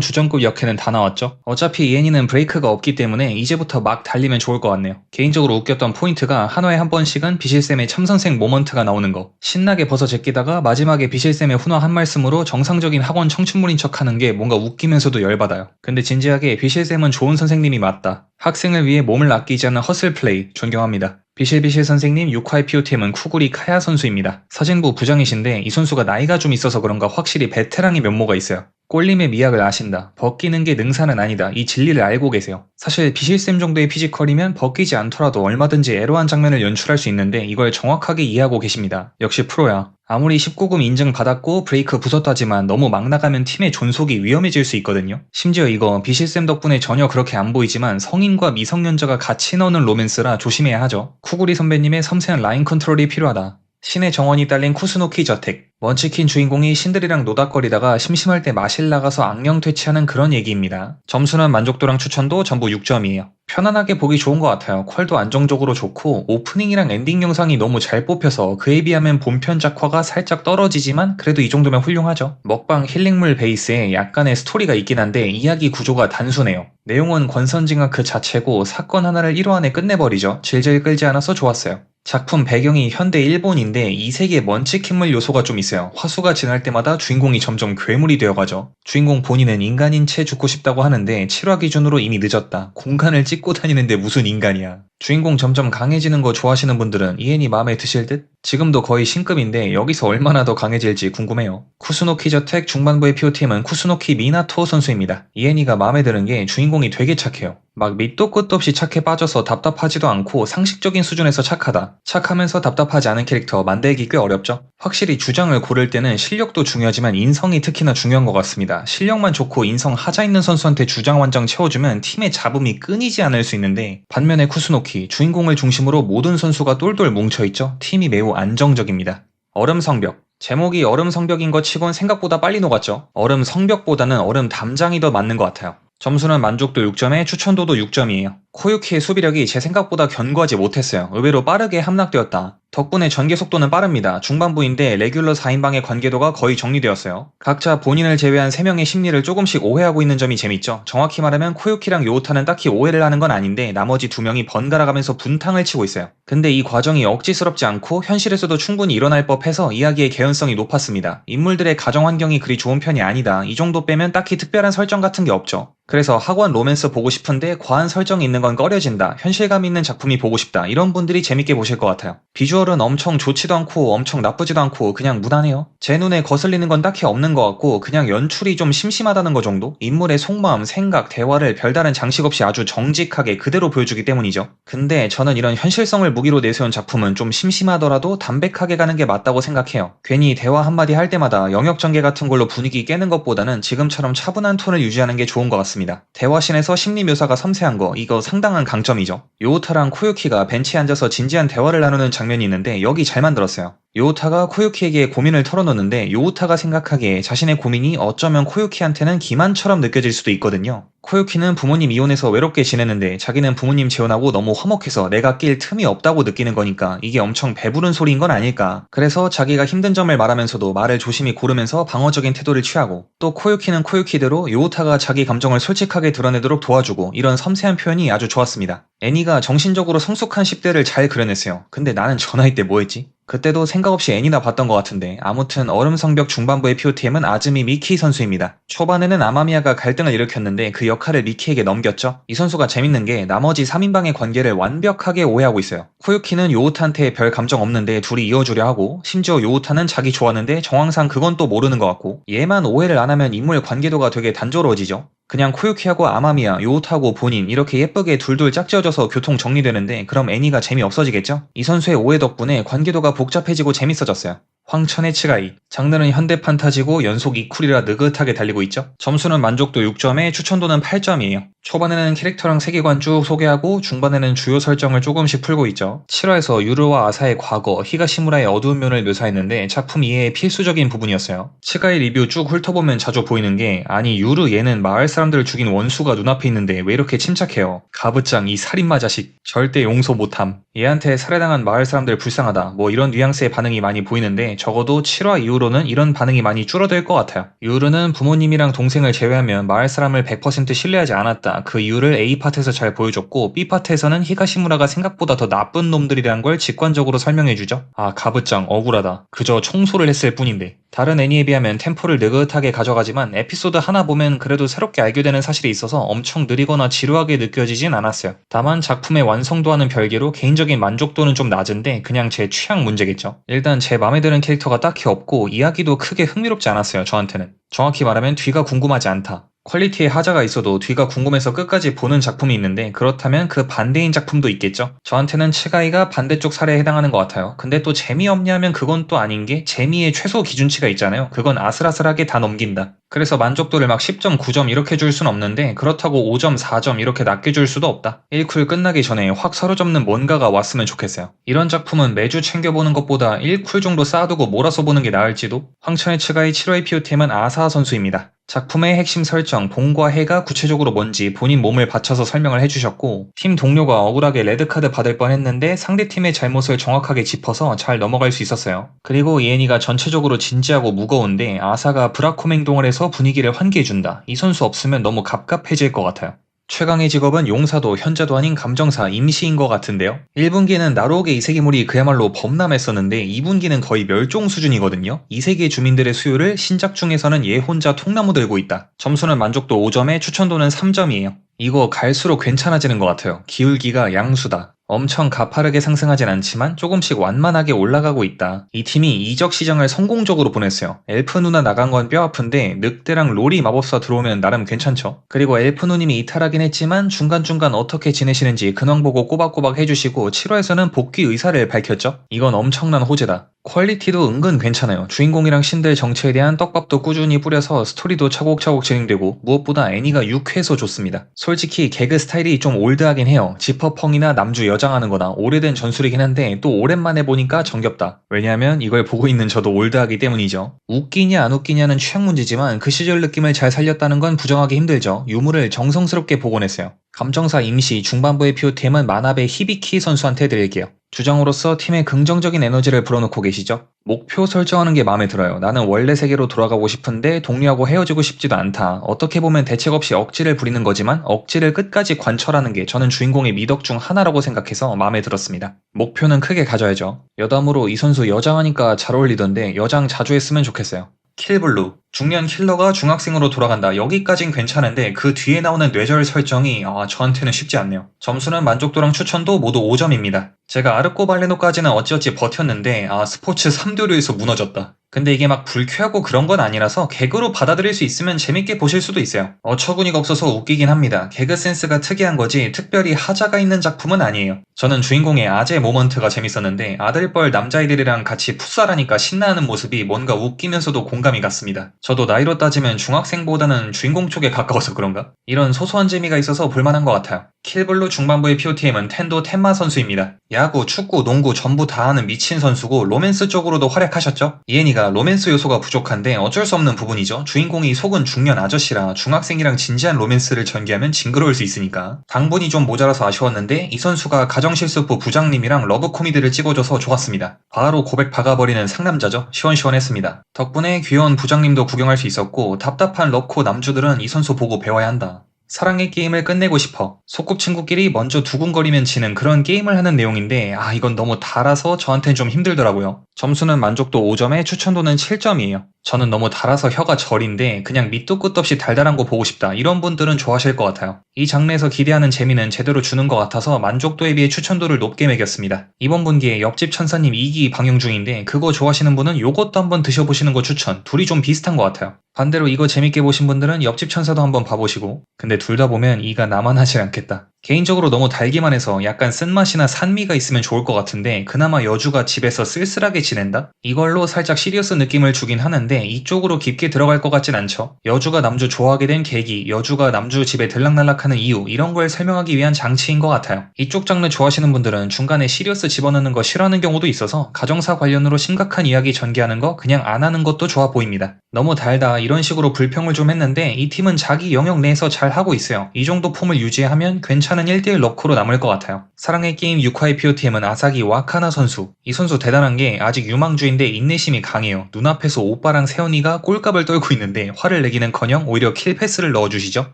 S1: 주전급 역해는 다 나왔죠. 어차피 이 애니는 브레이크가 없기 때문에 이제부터 막 달리면 좋을 것 같네요. 개인적으로 웃겼던 포인트가 한 화에 한 번씩은 비실쌤의 참선생 모먼트가 나오는 거. 신나게 벗어 제끼다가 마지막에 비실쌤의 훈화 한 말씀으로 정상적인 학원 청춘물인 척하는 게 뭔가 웃기면서도 열받아요. 근데 진지하게 비실쌤은 좋은 선생님이 맞다. 학생을 위해 몸을 아끼지 않는 허슬 플레이 존경합니다. 비실비실 선생님 6화의 POTM은 쿠구리 카야 선수입니다. 사진부 부장이신데 이 선수가 나이가 좀 있어서 그런가 확실히 베테랑의 면모가 있어요. 꼴림의 미학을 아신다. 벗기는 게 능사는 아니다. 이 진리를 알고 계세요. 사실 비실쌤 정도의 피지컬이면 벗기지 않더라도 얼마든지 에로한 장면을 연출할 수 있는데 이걸 정확하게 이해하고 계십니다. 역시 프로야. 아무리 19금 인증받았고 브레이크 부쉈다지만 너무 막 나가면 팀의 존속이 위험해질 수 있거든요. 심지어 이거 비실쌤 덕분에 전혀 그렇게 안 보이지만 성인과 미성년자가 같이 나오는 로맨스라 조심해야 하죠. 쿠구리 선배님의 섬세한 라인 컨트롤이 필요하다. 신의 정원이 딸린 쿠스노키 저택. 먼치킨 주인공이 신들이랑 노닥거리다가 심심할 때 마실 나가서 악령 퇴치하는 그런 얘기입니다. 점수는 만족도랑 추천도 전부 6점이에요. 편안하게 보기 좋은 것 같아요. 퀄도 안정적으로 좋고 오프닝이랑 엔딩 영상이 너무 잘 뽑혀서 그에 비하면 본편 작화가 살짝 떨어지지만 그래도 이 정도면 훌륭하죠. 먹방 힐링물 베이스에 약간의 스토리가 있긴 한데 이야기 구조가 단순해요. 내용은 권선징악 그 자체고 사건 하나를 1화 안에 끝내버리죠. 질질 끌지 않아서 좋았어요. 작품 배경이 현대 일본인데 이 세계에 먼치킨물 요소가 좀 있어요. 화수가 지날 때마다 주인공이 점점 괴물이 되어가죠. 주인공 본인은 인간인 채 죽고 싶다고 하는데 7화 기준으로 이미 늦었다. 공간을 찍고 다니는데 무슨 인간이야. 주인공 점점 강해지는 거 좋아하시는 분들은 이 애니 마음에 드실 듯? 지금도 거의 신급인데 여기서 얼마나 더 강해질지 궁금해요. 쿠스노키 저택 중반부의 POTM은 쿠스노키 미나토 선수입니다. 이 애니가 마음에 드는 게 주인공이 되게 착해요. 막 밑도 끝도 없이 착해 빠져서 답답하지도 않고 상식적인 수준에서 착하다. 착하면서 답답하지 않은 캐릭터 만들기 꽤 어렵죠? 확실히 주장을 고를 때는 실력도 중요하지만 인성이 특히나 중요한 것 같습니다. 실력만 좋고 인성 하자 있는 선수한테 주장 완장 채워주면 팀의 잡음이 끊이지 않을 수 있는데 반면에 쿠스노키, 주인공을 중심으로 모든 선수가 똘똘 뭉쳐있죠? 팀이 매우 안정적입니다. 얼음 성벽. 제목이 얼음 성벽인 것 치곤 생각보다 빨리 녹았죠? 얼음 성벽보다는 얼음 담장이 더 맞는 것 같아요. 점수는 만족도 6점에 추천도도 6점이에요. 코유키의 수비력이 제 생각보다 견고하지 못했어요. 의외로 빠르게 함락되었다. 덕분에 전개 속도는 빠릅니다. 중반부인데 레귤러 4인방의 관계도가 거의 정리되었어요. 각자 본인을 제외한 3명의 심리를 조금씩 오해하고 있는 점이 재밌죠. 정확히 말하면 코유키랑 요우타는 딱히 오해를 하는 건 아닌데 나머지 2명이 번갈아 가면서 분탕을 치고 있어요. 근데 이 과정이 억지스럽지 않고 현실에서도 충분히 일어날 법해서 이야기의 개연성이 높았습니다. 인물들의 가정 환경이 그리 좋은 편이 아니다. 이 정도 빼면 딱히 특별한 설정 같은 게 없죠. 그래서 학원 로맨스 보고 싶은데 과한 설정이 있는 건 건 꺼려진다, 현실감 있는 작품이 보고 싶다 이런 분들이 재밌게 보실 것 같아요. 비주얼은 엄청 좋지도 않고 엄청 나쁘지도 않고 그냥 무난해요. 제 눈에 거슬리는 건 딱히 없는 것 같고 그냥 연출이 좀 심심하다는 거 정도? 인물의 속마음, 생각, 대화를 별다른 장식 없이 아주 정직하게 그대로 보여주기 때문이죠. 근데 저는 이런 현실성을 무기로 내세운 작품은 좀 심심하더라도 담백하게 가는 게 맞다고 생각해요. 괜히 대화 한마디 할 때마다 영역전개 같은 걸로 분위기 깨는 것보다는 지금처럼 차분한 톤을 유지하는 게 좋은 것 같습니다. 대화신에서 심리 묘사가 섬세한 거, 이거 상당한 강점이죠. 요우타랑 코유키가 벤치에 앉아서 진지한 대화를 나누는 장면이 있는데 여기 잘 만들었어요. 요우타가 코유키에게 고민을 털어놓는데 요우타가 생각하기에 자신의 고민이 어쩌면 코유키한테는 기만처럼 느껴질 수도 있거든요. 코유키는 부모님 이혼해서 외롭게 지내는데 자기는 부모님 재혼하고 너무 화목해서 내가 낄 틈이 없다고 느끼는 거니까 이게 엄청 배부른 소리인 건 아닐까. 그래서 자기가 힘든 점을 말하면서도 말을 조심히 고르면서 방어적인 태도를 취하고, 또 코유키는 코유키대로 요우타가 자기 감정을 솔직하게 드러내도록 도와주고, 이런 섬세한 표현이 아주 좋았습니다. 애니가 정신적으로 성숙한 10대를 잘 그려냈어요. 근데 나는 저 나이 때 뭐 했지? 그때도 생각 없이 애니나 봤던 것 같은데, 아무튼 얼음성벽 중반부의 POTM은 아즈미 미키 선수입니다. 초반에는 아마미야가 갈등을 일으켰는데 그 역할을 미키에게 넘겼죠. 이 선수가 재밌는 게 나머지 3인방의 관계를 완벽하게 오해하고 있어요. 코유키는 요우타한테 별 감정 없는데 둘이 이어주려 하고, 심지어 요우타는 자기 좋아하는데 정황상 그건 또 모르는 것 같고, 얘만 오해를 안 하면 인물 관계도가 되게 단조로워지죠. 그냥 코유키하고 아마미야, 요우타하고 본인 이렇게 예쁘게 둘둘 짝지어져서 교통 정리되는데 그럼 애니가 재미없어지겠죠? 이 선수의 오해 덕분에 관계도가 복잡해지고 재밌어졌어요. 황천의 츠가이. 장르는 현대 판타지고 연속 2쿨이라 느긋하게 달리고 있죠. 점수는 만족도 6점에 추천도는 8점이에요. 초반에는 캐릭터랑 세계관 쭉 소개하고 중반에는 주요 설정을 조금씩 풀고 있죠. 7화에서 유르와 아사의 과거, 히가시무라의 어두운 면을 묘사했는데 작품 이해에 필수적인 부분이었어요. 츠가이 리뷰 쭉 훑어보면 자주 보이는 게, 아니 유르 얘는 마을 사람들을 죽인 원수가 눈앞에 있는데 왜 이렇게 침착해요? 가부짱 이 살인마 자식 절대 용서 못함. 얘한테 살해당한 마을 사람들 불쌍하다. 뭐 이런 뉘앙스의 반응이 많이 보이는데 적어도 7화 이후로는 이런 반응이 많이 줄어들 것 같아요. 유르는 부모님이랑 동생을 제외하면 마을 사람을 100% 신뢰하지 않았다. 그 이유를 A파트에서 잘 보여줬고, B파트에서는 히가시무라가 생각보다 더 나쁜 놈들이란 걸 직관적으로 설명해주죠. 아 가부짱 억울하다. 그저 청소를 했을 뿐인데. 다른 애니에 비하면 템포를 느긋하게 가져가지만 에피소드 하나 보면 그래도 새롭게 알게 되는 사실이 있어서 엄청 느리거나 지루하게 느껴지진 않았어요. 다만 작품의 완성도와는 별개로 개인적인 만족도는 좀 낮은데 그냥 제 취향 문제겠죠. 일단 제 맘에 드는 캐릭터가 딱히 없고 이야기도 크게 흥미롭지 않았어요. 저한테는. 정확히 말하면 뒤가 궁금하지 않다. 퀄리티에 하자가 있어도 뒤가 궁금해서 끝까지 보는 작품이 있는데 그렇다면 그 반대인 작품도 있겠죠. 저한테는 츠가이가 반대쪽 사례에 해당하는 것 같아요. 근데 또 재미없냐면 그건 또 아닌 게, 재미의 최소 기준치가 있잖아요. 그건 아슬아슬하게 다 넘긴다. 그래서 만족도를 막 10점, 9점 이렇게 줄 순 없는데 그렇다고 5점, 4점 이렇게 낮게 줄 수도 없다. 1쿨 끝나기 전에 확 사로잡는 뭔가가 왔으면 좋겠어요. 이런 작품은 매주 챙겨보는 것보다 1쿨 정도 쌓아두고 몰아서 보는 게 나을지도. 황천의 츠가이 7화의 POTM은 아사 선수입니다. 작품의 핵심 설정, 봄과 해가 구체적으로 뭔지 본인 몸을 바쳐서 설명을 해주셨고, 팀 동료가 억울하게 레드카드 받을 뻔했는데 상대팀의 잘못을 정확하게 짚어서 잘 넘어갈 수 있었어요. 그리고 이 애니가 전체적으로 진지하고 무거운데 아사가 브라콤 행동을 해서 분위기를 환기해준다. 이 선수 없으면 너무 갑갑해질 것 같아요. 최강의 직업은 용사도 현자도 아닌 감정사 임시인 것 같은데요. 1분기에는 나로우게 이세계물이 그야말로 범람했었는데 2분기는 거의 멸종 수준이거든요. 이세계 주민들의 수요를 신작 중에서는 얘 혼자 통나무 들고 있다. 점수는 만족도 5점에 추천도는 3점이에요. 이거 갈수록 괜찮아지는 것 같아요. 기울기가 양수다. 엄청 가파르게 상승하진 않지만 조금씩 완만하게 올라가고 있다. 이 팀이 이적 시장을 성공적으로 보냈어요. 엘프 누나 나간 건 뼈아픈데 늑대랑 로리 마법사 들어오면 나름 괜찮죠. 그리고 엘프 누님이 이탈하긴 했지만 중간중간 어떻게 지내시는지 근황 보고 꼬박꼬박 해주시고 7화에서는 복귀 의사를 밝혔죠. 이건 엄청난 호재다. 퀄리티도 은근 괜찮아요. 주인공이랑 신들 정체에 대한 떡밥도 꾸준히 뿌려서 스토리도 차곡차곡 진행되고 무엇보다 애니가 유쾌해서 좋습니다. 솔직히 개그 스타일이 좀 올드하긴 해요. 지퍼펑이나 남주 여장하는 거나 오래된 전술이긴 한데 또 오랜만에 보니까 정겹다. 왜냐하면 이걸 보고 있는 저도 올드하기 때문이죠. 웃기냐 안 웃기냐는 취향 문제지만 그 시절 느낌을 잘 살렸다는 건 부정하기 힘들죠. 유물을 정성스럽게 복원했어요. 감정사 임시 중반부의 POTM은 만화배 히비키 선수한테 드릴게요. 주장으로서 팀에 긍정적인 에너지를 불어넣고 계시죠? 목표 설정하는 게 마음에 들어요. 나는 원래 세계로 돌아가고 싶은데 동료하고 헤어지고 싶지도 않다. 어떻게 보면 대책 없이 억지를 부리는 거지만 억지를 끝까지 관철하는 게 저는 주인공의 미덕 중 하나라고 생각해서 마음에 들었습니다. 목표는 크게 가져야죠. 여담으로 이 선수 여장하니까 잘 어울리던데 여장 자주 했으면 좋겠어요. 킬블루. 중년 킬러가 중학생으로 돌아간다. 여기까진 괜찮은데 그 뒤에 나오는 뇌절 설정이 저한테는 쉽지 않네요. 점수는 만족도랑 추천도 모두 5점입니다. 제가 아르코 발레노까지는 어찌어찌 버텼는데 스포츠 3교류에서 무너졌다. 근데 이게 막 불쾌하고 그런 건 아니라서 개그로 받아들일 수 있으면 재밌게 보실 수도 있어요. 어처구니가 없어서 웃기긴 합니다. 개그 센스가 특이한 거지 특별히 하자가 있는 작품은 아니에요. 저는 주인공의 아재 모먼트가 재밌었는데 아들뻘 남자애들이랑 같이 풋살하니까 신나하는 모습이 뭔가 웃기면서도 공감이 갔습니다. 저도 나이로 따지면 중학생보다는 주인공 쪽에 가까워서 그런가? 이런 소소한 재미가 있어서 볼만한 것 같아요. 킬블루 중반부의 POTM은 텐도 텐마 선수입니다. 야구, 축구, 농구 전부 다 하는 미친 선수고 로맨스 쪽으로도 활약하셨죠? 이엔이가 로맨스 요소가 부족한데 어쩔 수 없는 부분이죠. 주인공이 속은 중년 아저씨라 중학생이랑 진지한 로맨스를 전개하면 징그러울 수 있으니까. 당분이 좀 모자라서 아쉬웠는데 이 선수가 가정실습부 부장님이랑 러브 코미디를 찍어줘서 좋았습니다. 바로 고백 박아버리는 상남자죠. 시원시원했습니다. 덕분에 귀여운 부장님도 구경할 수 있었고 답답한 럽코 남주들은 이 선수 보고 배워야 한다. 사랑의 게임을 끝내고 싶어. 소꿉친구끼리 먼저 두근거리면 지는 그런 게임을 하는 내용인데 이건 너무 달아서 저한텐 좀 힘들더라고요. 점수는 만족도 5점에 추천도는 7점이에요. 저는 너무 달아서 혀가 저린데 그냥 밑도 끝도 없이 달달한 거 보고 싶다. 이런 분들은 좋아하실 것 같아요. 이 장르에서 기대하는 재미는 제대로 주는 것 같아서 만족도에 비해 추천도를 높게 매겼습니다. 이번 분기에 옆집 천사님 2기 방영 중인데 그거 좋아하시는 분은 요것도 한번 드셔보시는 거 추천. 둘이 좀 비슷한 것 같아요. 반대로 이거 재밌게 보신 분들은 옆집 천사도 한번 봐보시고. 근데 둘 다 보면 이가 나만 하질 않겠다. 개인적으로 너무 달기만 해서 약간 쓴맛이나 산미가 있으면 좋을 것 같은데 그나마 여주가 집에서 쓸쓸하게 지낸다? 이걸로 살짝 시리어스 느낌을 주긴 하는데 이쪽으로 깊게 들어갈 것 같진 않죠. 여주가 남주 좋아하게 된 계기, 여주가 남주 집에 들락날락하는 이유 이런 걸 설명하기 위한 장치인 것 같아요. 이쪽 장르 좋아하시는 분들은 중간에 시리어스 집어넣는 거 싫어하는 경우도 있어서 가정사 관련으로 심각한 이야기 전개하는 거 그냥 안 하는 것도 좋아 보입니다. 너무 달다 이런 식으로 불평을 좀 했는데 이 팀은 자기 영역 내에서 잘 하고 있어요. 이 정도 폼을 유지하면 괜찮은 1대1 러코로 남을 것 같아요. 사랑의 게임 6화의 POTM은 아사기 와카나 선수. 이 선수 대단한 게 아직 유망주인데 인내심이 강해요. 눈앞에서 오빠랑 세연이가 꼴값을 떨고 있는데 화를 내기는커녕 오히려 킬패스를 넣어주시죠.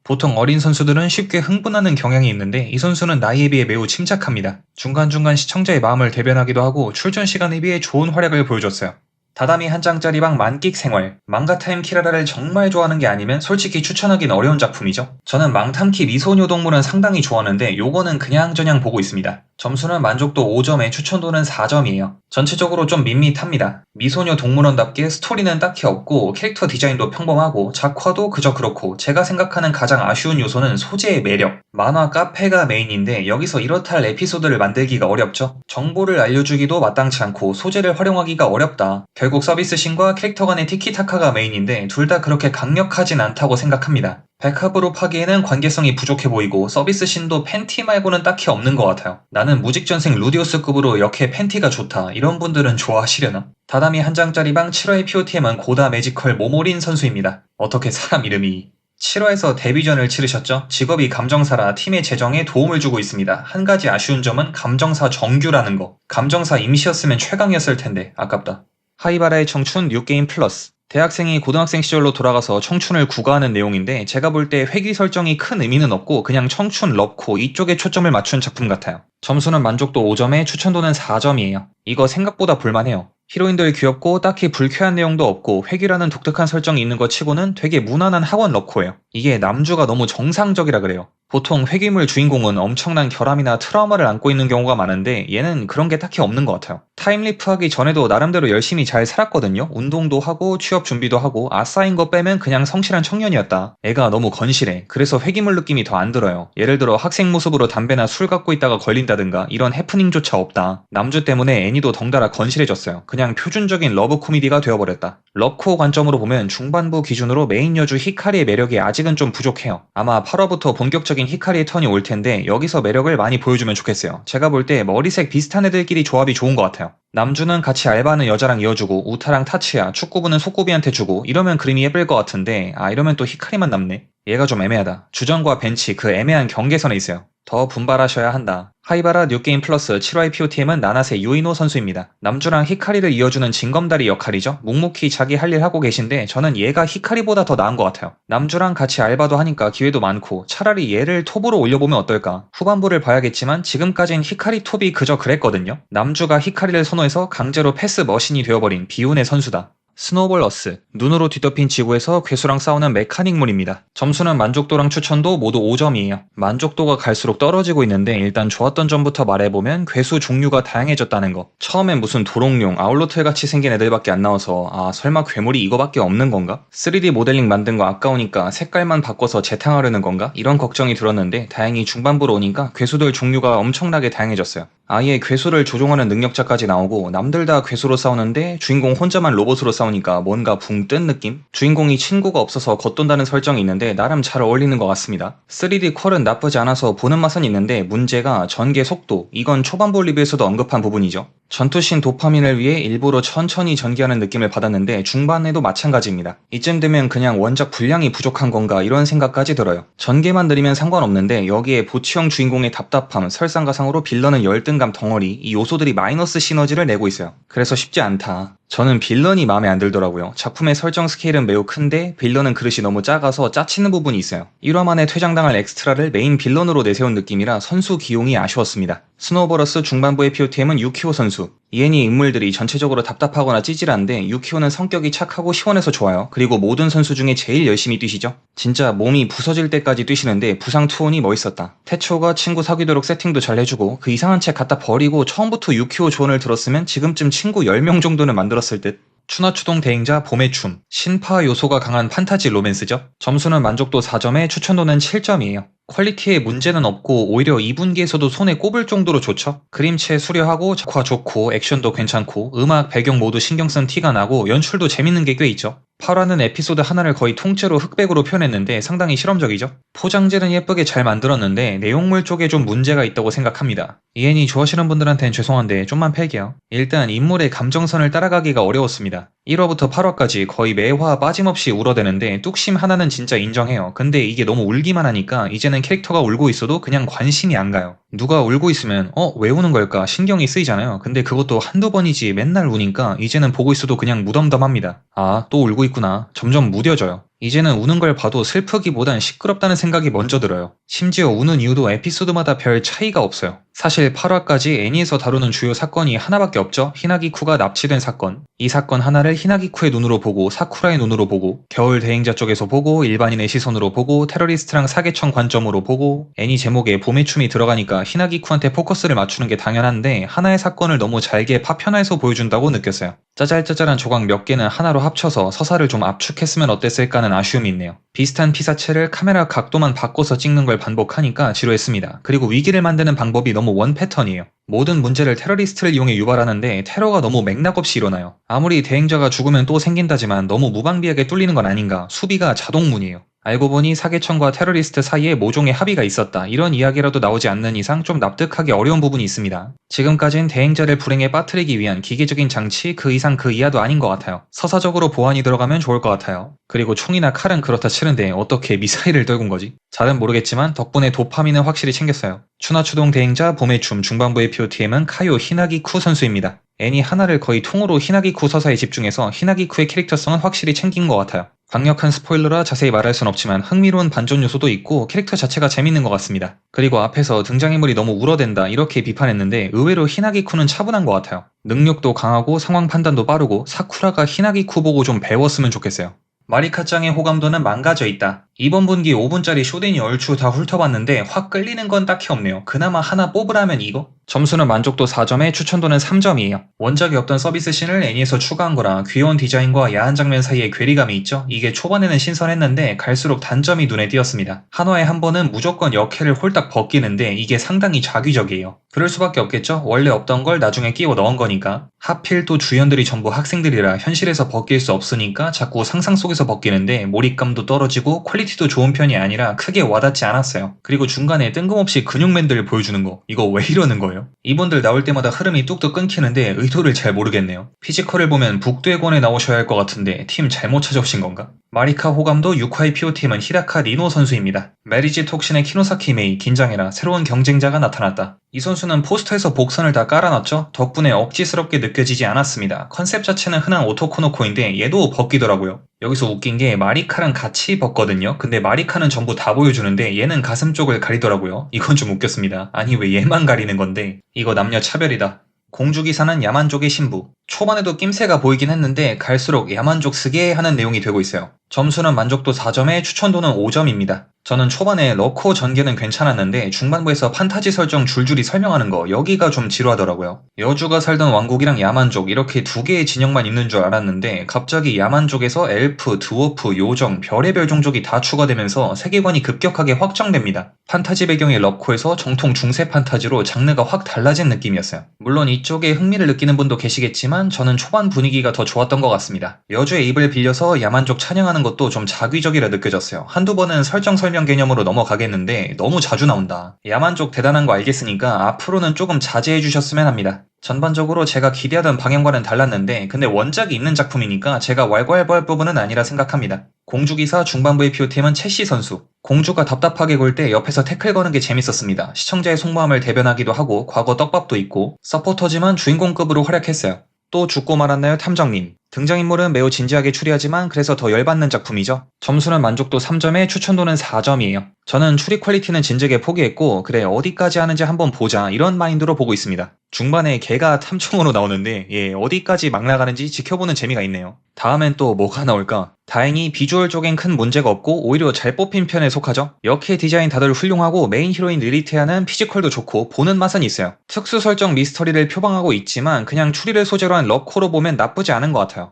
S1: 보통 어린 선수들은 쉽게 흥분하는 경향이 있는데 이 선수는 나이에 비해 매우 침착합니다. 중간중간 시청자의 마음을 대변하기도 하고 출전 시간에 비해 좋은 활약을 보여줬어요. 다다미 한 장짜리 방 만끽 생활. 망가타임 키라라를 정말 좋아하는 게 아니면 솔직히 추천하긴 어려운 작품이죠. 저는 망탐키 미소녀 동물은 상당히 좋아하는데 요거는 그냥저냥 보고 있습니다. 점수는 만족도 5점에 추천도는 4점이에요. 전체적으로 좀 밋밋합니다. 미소녀 동물원답게 스토리는 딱히 없고 캐릭터 디자인도 평범하고 작화도 그저 그렇고 제가 생각하는 가장 아쉬운 요소는 소재의 매력. 만화 카페가 메인인데 여기서 이렇다 할 에피소드를 만들기가 어렵죠. 정보를 알려주기도 마땅치 않고 소재를 활용하기가 어렵다. 결국 서비스신과 캐릭터 간의 티키타카가 메인인데 둘 다 그렇게 강력하진 않다고 생각합니다. 백합으로 파기에는 관계성이 부족해 보이고 서비스신도 팬티 말고는 딱히 없는 것 같아요. 나는 무직전생 루디오스급으로 역해 팬티가 좋다. 이런 분들은 좋아하시려나? 다다미 한 장짜리 방 7화의 POTM은 고다 매지컬 모모린 선수입니다. 어떻게 사람 이름이 7화에서 데뷔전을 치르셨죠? 직업이 감정사라 팀의 재정에 도움을 주고 있습니다. 한 가지 아쉬운 점은 감정사 정규라는 거. 감정사 임시였으면 최강이었을 텐데 아깝다. 하이바라의 청춘 뉴게임 플러스. 대학생이 고등학생 시절로 돌아가서 청춘을 구가하는 내용인데 제가 볼 때 회귀 설정이 큰 의미는 없고 그냥 청춘 럽코 이쪽에 초점을 맞춘 작품 같아요. 점수는 만족도 5점에 추천도는 4점이에요. 이거 생각보다 볼만해요. 히로인들 귀엽고 딱히 불쾌한 내용도 없고 회귀라는 독특한 설정이 있는 것 치고는 되게 무난한 학원 럽코예요. 이게 남주가 너무 정상적이라 그래요. 보통 회귀물 주인공은 엄청난 결함이나 트라우마를 안고 있는 경우가 많은데 얘는 그런 게 딱히 없는 것 같아요. 타임리프 하기 전에도 나름대로 열심히 잘 살았거든요. 운동도 하고 취업 준비도 하고 아싸인 거 빼면 그냥 성실한 청년이었다. 애가 너무 건실해. 그래서 회귀물 느낌이 더 안 들어요. 예를 들어 학생 모습으로 담배나 술 갖고 있다가 걸린다든가 이런 해프닝조차 없다. 남주 때문에 애니도 덩달아 건실해졌어요. 그냥 표준적인 러브 코미디가 되어버렸다. 럽코 관점으로 보면 중반부 기준으로 메인 여주 히카리의 매력이 아직은 좀 부족해요. 아마 8화부터 본격적인 히카리의 턴이 올 텐데 여기서 매력을 많이 보여주면 좋겠어요. 제가 볼 때 머리색 비슷한 애들끼리 조합이 좋은 것 같아요. 남주는 같이 알바하는 여자랑 이어주고 우타랑 타치야, 축구부는 속고비한테 주고 이러면 그림이 예쁠 것 같은데 이러면 또 히카리만 남네. 얘가 좀 애매하다. 주전과 벤치 그 애매한 경계선에 있어요. 더 분발하셔야 한다. 하이바라 뉴게임 플러스 7화의 POTM은 나나세 유이노 선수입니다. 남주랑 히카리를 이어주는 징검다리 역할이죠. 묵묵히 자기 할 일 하고 계신데 저는 얘가 히카리보다 더 나은 것 같아요. 남주랑 같이 알바도 하니까 기회도 많고 차라리 얘를 톱으로 올려보면 어떨까. 후반부를 봐야겠지만 지금까진 히카리 톱이 그저 그랬거든요. 남주가 히카리를 선호해서 강제로 패스 머신이 되어버린 비운의 선수다. 스노볼러스, 눈으로 뒤덮인 지구에서 괴수랑 싸우는 메카닉물입니다. 점수는 만족도랑 추천도 모두 5점이에요. 만족도가 갈수록 떨어지고 있는데 일단 좋았던 점부터 말해보면 괴수 종류가 다양해졌다는 거. 처음엔 무슨 도롱뇽, 아울로틀 같이 생긴 애들밖에 안 나와서 아 설마 괴물이 이거밖에 없는 건가? 3D 모델링 만든 거 아까우니까 색깔만 바꿔서 재탕하려는 건가? 이런 걱정이 들었는데 다행히 중반부로 오니까 괴수들 종류가 엄청나게 다양해졌어요. 아예 괴수를 조종하는 능력자까지 나오고 남들 다 괴수로 싸우는데 주인공 혼자만 로봇으로 싸우니까 뭔가 붕 뜬 느낌? 주인공이 친구가 없어서 겉돈다는 설정이 있는데 나름 잘 어울리는 것 같습니다. 3D 퀄은 나쁘지 않아서 보는 맛은 있는데 문제가 전개 속도, 이건 초반부 리뷰에서도 언급한 부분이죠. 전투씬 도파민을 위해 일부러 천천히 전개하는 느낌을 받았는데 중반에도 마찬가지입니다. 이쯤 되면 그냥 원작 분량이 부족한 건가 이런 생각까지 들어요. 전개만 느리면 상관없는데 여기에 보치형 주인공의 답답함, 설상가상으로 빌런은 열등감 덩어리, 이 요소들이 마이너스 시너지를 내고 있어요. 그래서 쉽지 않다. 저는 빌런이 마음에 안 들더라고요. 작품의 설정 스케일은 매우 큰데 빌런은 그릇이 너무 작아서 짜치는 부분이 있어요. 1화 만에 퇴장당할 엑스트라를 메인 빌런으로 내세운 느낌이라 선수 기용이 아쉬웠습니다. 스노우버러스 중반부의 POTM은 유키오 선수. 이애니 인물들이 전체적으로 답답하거나 찌질한데 유키오는 성격이 착하고 시원해서 좋아요. 그리고 모든 선수 중에 제일 열심히 뛰시죠. 진짜 몸이 부서질 때까지 뛰시는데 부상 투혼이 멋있었다. 태초가 친구 사귀도록 세팅도 잘 해주고 그 이상한 책 갖다 버리고 처음부터 유키오 조언을 들었으면 지금쯤 친구 10명 정도는 만들었을 듯. 추나추동 대행자 봄의 춤. 신파 요소가 강한 판타지 로맨스죠. 점수는 만족도 4점에 추천도는 7점이에요. 퀄리티에 문제는 없고 오히려 2분기에서도 손에 꼽을 정도로 좋죠. 그림체 수려하고 작화 좋고 액션도 괜찮고 음악 배경 모두 신경 쓴 티가 나고 연출도 재밌는 게 꽤 있죠. 8화는 에피소드 하나를 거의 통째로 흑백으로 표현했는데 상당히 실험적이죠. 포장지는 예쁘게 잘 만들었는데 내용물 쪽에 좀 문제가 있다고 생각합니다. 이애니 좋아하시는 분들한테는 죄송한데 좀만 팰게요. 일단 인물의 감정선을 따라가기가 어려웠습니다. 1화부터 8화까지 거의 매화 빠짐없이 울어대는데 뚝심 하나는 진짜 인정해요. 근데 이게 너무 울기만 하니까 이제는 캐릭터가 울고 있어도 그냥 관심이 안 가요. 누가 울고 있으면 왜 우는 걸까 신경이 쓰이잖아요. 근데 그것도 한두 번이지 맨날 우니까 이제는 보고 있어도 그냥 무덤덤합니다. 아, 또 울고 있구나. 점점 무뎌져요. 이제는 우는 걸 봐도 슬프기보단 시끄럽다는 생각이 먼저 들어요. 심지어 우는 이유도 에피소드마다 별 차이가 없어요. 사실 8화까지 애니에서 다루는 주요 사건이 하나밖에 없죠. 히나기쿠가 납치된 사건. 이 사건 하나를 히나기쿠의 눈으로 보고 사쿠라의 눈으로 보고 겨울 대행자 쪽에서 보고 일반인의 시선으로 보고 테러리스트랑 사계청 관점으로 보고 애니 제목에 봄의 춤이 들어가니까 히나기쿠한테 포커스를 맞추는 게 당연한데 하나의 사건을 너무 잘게 파편화해서 보여준다고 느꼈어요. 짜잘짜잘한 조각 몇 개는 하나로 합쳐서 서사를 좀 압축했으면 어땠을까는 아쉬움이 있네요. 비슷한 피사체를 카메라 각도만 바꿔서 찍는 걸 반복하니까 지루했습니다. 그리고 위기를 만드는 방법이 너무 원 패턴이에요. 모든 문제를 테러리스트를 이용해 유발하는데 테러가 너무 맥락 없이 일어나요. 아무리 대행자가 죽으면 또 생긴다지만 너무 무방비하게 뚫리는 건 아닌가. 수비가 자동문이에요. 알고 보니 사계청과 테러리스트 사이에 모종의 합의가 있었다. 이런 이야기라도 나오지 않는 이상 좀 납득하기 어려운 부분이 있습니다. 지금까진 대행자를 불행에 빠뜨리기 위한 기계적인 장치 그 이상 그 이하도 아닌 것 같아요. 서사적으로 보완이 들어가면 좋을 것 같아요. 그리고 총이나 칼은 그렇다 치는데 어떻게 미사일을 떨군 거지? 잘은 모르겠지만 덕분에 도파민은 확실히 챙겼어요. 추나추동 대행자 봄의 춤 중반부의 POTM은 카요 히나기쿠 선수입니다. 애니 하나를 거의 통으로 히나기쿠 서사에 집중해서 히나기쿠의 캐릭터성은 확실히 챙긴 것 같아요. 강력한 스포일러라 자세히 말할 순 없지만 흥미로운 반전 요소도 있고 캐릭터 자체가 재밌는 것 같습니다. 그리고 앞에서 등장인물이 너무 울어댄다 이렇게 비판했는데 의외로 히나기쿠는 차분한 것 같아요. 능력도 강하고 상황 판단도 빠르고 사쿠라가 히나기쿠 보고 좀 배웠으면 좋겠어요. 마리카짱의 호감도는 망가져 있다. 이번 분기 5분짜리 쇼덴이 얼추 다 훑어봤는데 확 끌리는 건 딱히 없네요. 그나마 하나 뽑으라면 이거? 점수는 만족도 4점에 추천도는 3점이에요. 원작이 없던 서비스 씬을 애니에서 추가한 거라 귀여운 디자인과 야한 장면 사이에 괴리감이 있죠. 이게 초반에는 신선했는데 갈수록 단점이 눈에 띄었습니다. 한화에 한 번은 무조건 역해를 홀딱 벗기는데 이게 상당히 자기적이에요. 그럴 수밖에 없겠죠. 원래 없던 걸 나중에 끼워 넣은 거니까. 하필 또 주연들이 전부 학생들이라 현실에서 벗길 수 없으니까 자꾸 상상 속에서 벗기는데 몰입감도 떨어지고 퀄리티도 좋은 편이 아니라 크게 와닿지 않았어요. 그리고 중간에 뜬금없이 근육맨들을 보여주는 거 이거 왜 이러는 거예요? 이분들 나올 때마다 흐름이 뚝뚝 끊기는데 의도를 잘 모르겠네요. 피지컬을 보면 북두의권에 나오셔야 할 것 같은데 팀 잘못 찾아오신 건가? 마리카 호감도 6화의 POTM은 히라카 리노 선수입니다. 메리지 톡신의 키노사키 메이 긴장해라 새로운 경쟁자가 나타났다. 이 선수는 포스터에서 복선을 다 깔아놨죠? 덕분에 억지스럽게 느껴지지 않았습니다. 컨셉 자체는 흔한 오토코노코인데 얘도 벗기더라고요. 여기서 웃긴 게 마리카랑 같이 벗거든요. 근데 마리카는 전부 다 보여주는데 얘는 가슴 쪽을 가리더라고요. 이건 좀 웃겼습니다. 아니 왜 얘만 가리는 건데? 이거 남녀 차별이다. 공주기사는 야만족의 신부. 초반에도 낌새가 보이긴 했는데 갈수록 야만족 쓰게 하는 내용이 되고 있어요. 점수는 만족도 4점에 추천도는 5점입니다. 저는 초반에 러코 전개는 괜찮았는데 중반부에서 판타지 설정 줄줄이 설명하는 거 여기가 좀 지루하더라고요. 여주가 살던 왕국이랑 야만족 이렇게 두 개의 진영만 있는 줄 알았는데 갑자기 야만족에서 엘프, 드워프, 요정, 별의별 종족이 다 추가되면서 세계관이 급격하게 확장됩니다. 판타지 배경의 러코에서 정통 중세 판타지로 장르가 확 달라진 느낌이었어요. 물론 이쪽에 흥미를 느끼는 분도 계시겠지만 저는 초반 분위기가 더 좋았던 것 같습니다. 여주의 입을 빌려서 야만족 찬양하는 것도 좀 자기적이라 느껴졌어요. 한두 번은 설정 설명 개념으로 넘어가겠는데 너무 자주 나온다. 야만족 대단한 거 알겠으니까 앞으로는 조금 자제해 주셨으면 합니다. 전반적으로 제가 기대하던 방향과는 달랐는데 근데 원작이 있는 작품이니까 제가 왈가왈부할 부분은 아니라 생각합니다. 공주기사 중반부의 POTM은 채시 선수. 공주가 답답하게 굴 때 옆에서 태클 거는 게 재밌었습니다. 시청자의 속마음을 대변하기도 하고 과거 떡밥도 있고 서포터지만 주인공급으로 활약했어요. 또 죽고 말았나요 탐정님. 등장인물은 매우 진지하게 추리하지만 그래서 더 열받는 작품이죠. 점수는 만족도 3점에 추천도는 4점이에요. 저는 추리 퀄리티는 진즉에 포기했고 그래 어디까지 하는지 한번 보자 이런 마인드로 보고 있습니다. 중반에 걔가 탐정으로 나오는데 어디까지 막 나가는지 지켜보는 재미가 있네요. 다음엔 또 뭐가 나올까? 다행히 비주얼 쪽엔 큰 문제가 없고 오히려 잘 뽑힌 편에 속하죠. 역해 디자인 다들 훌륭하고 메인 히로인 리리테아는 피지컬도 좋고 보는 맛은 있어요. 특수 설정 미스터리를 표방하고 있지만 그냥 추리를 소재로 한 러코로 보면 나쁘지 않은 것 같아요.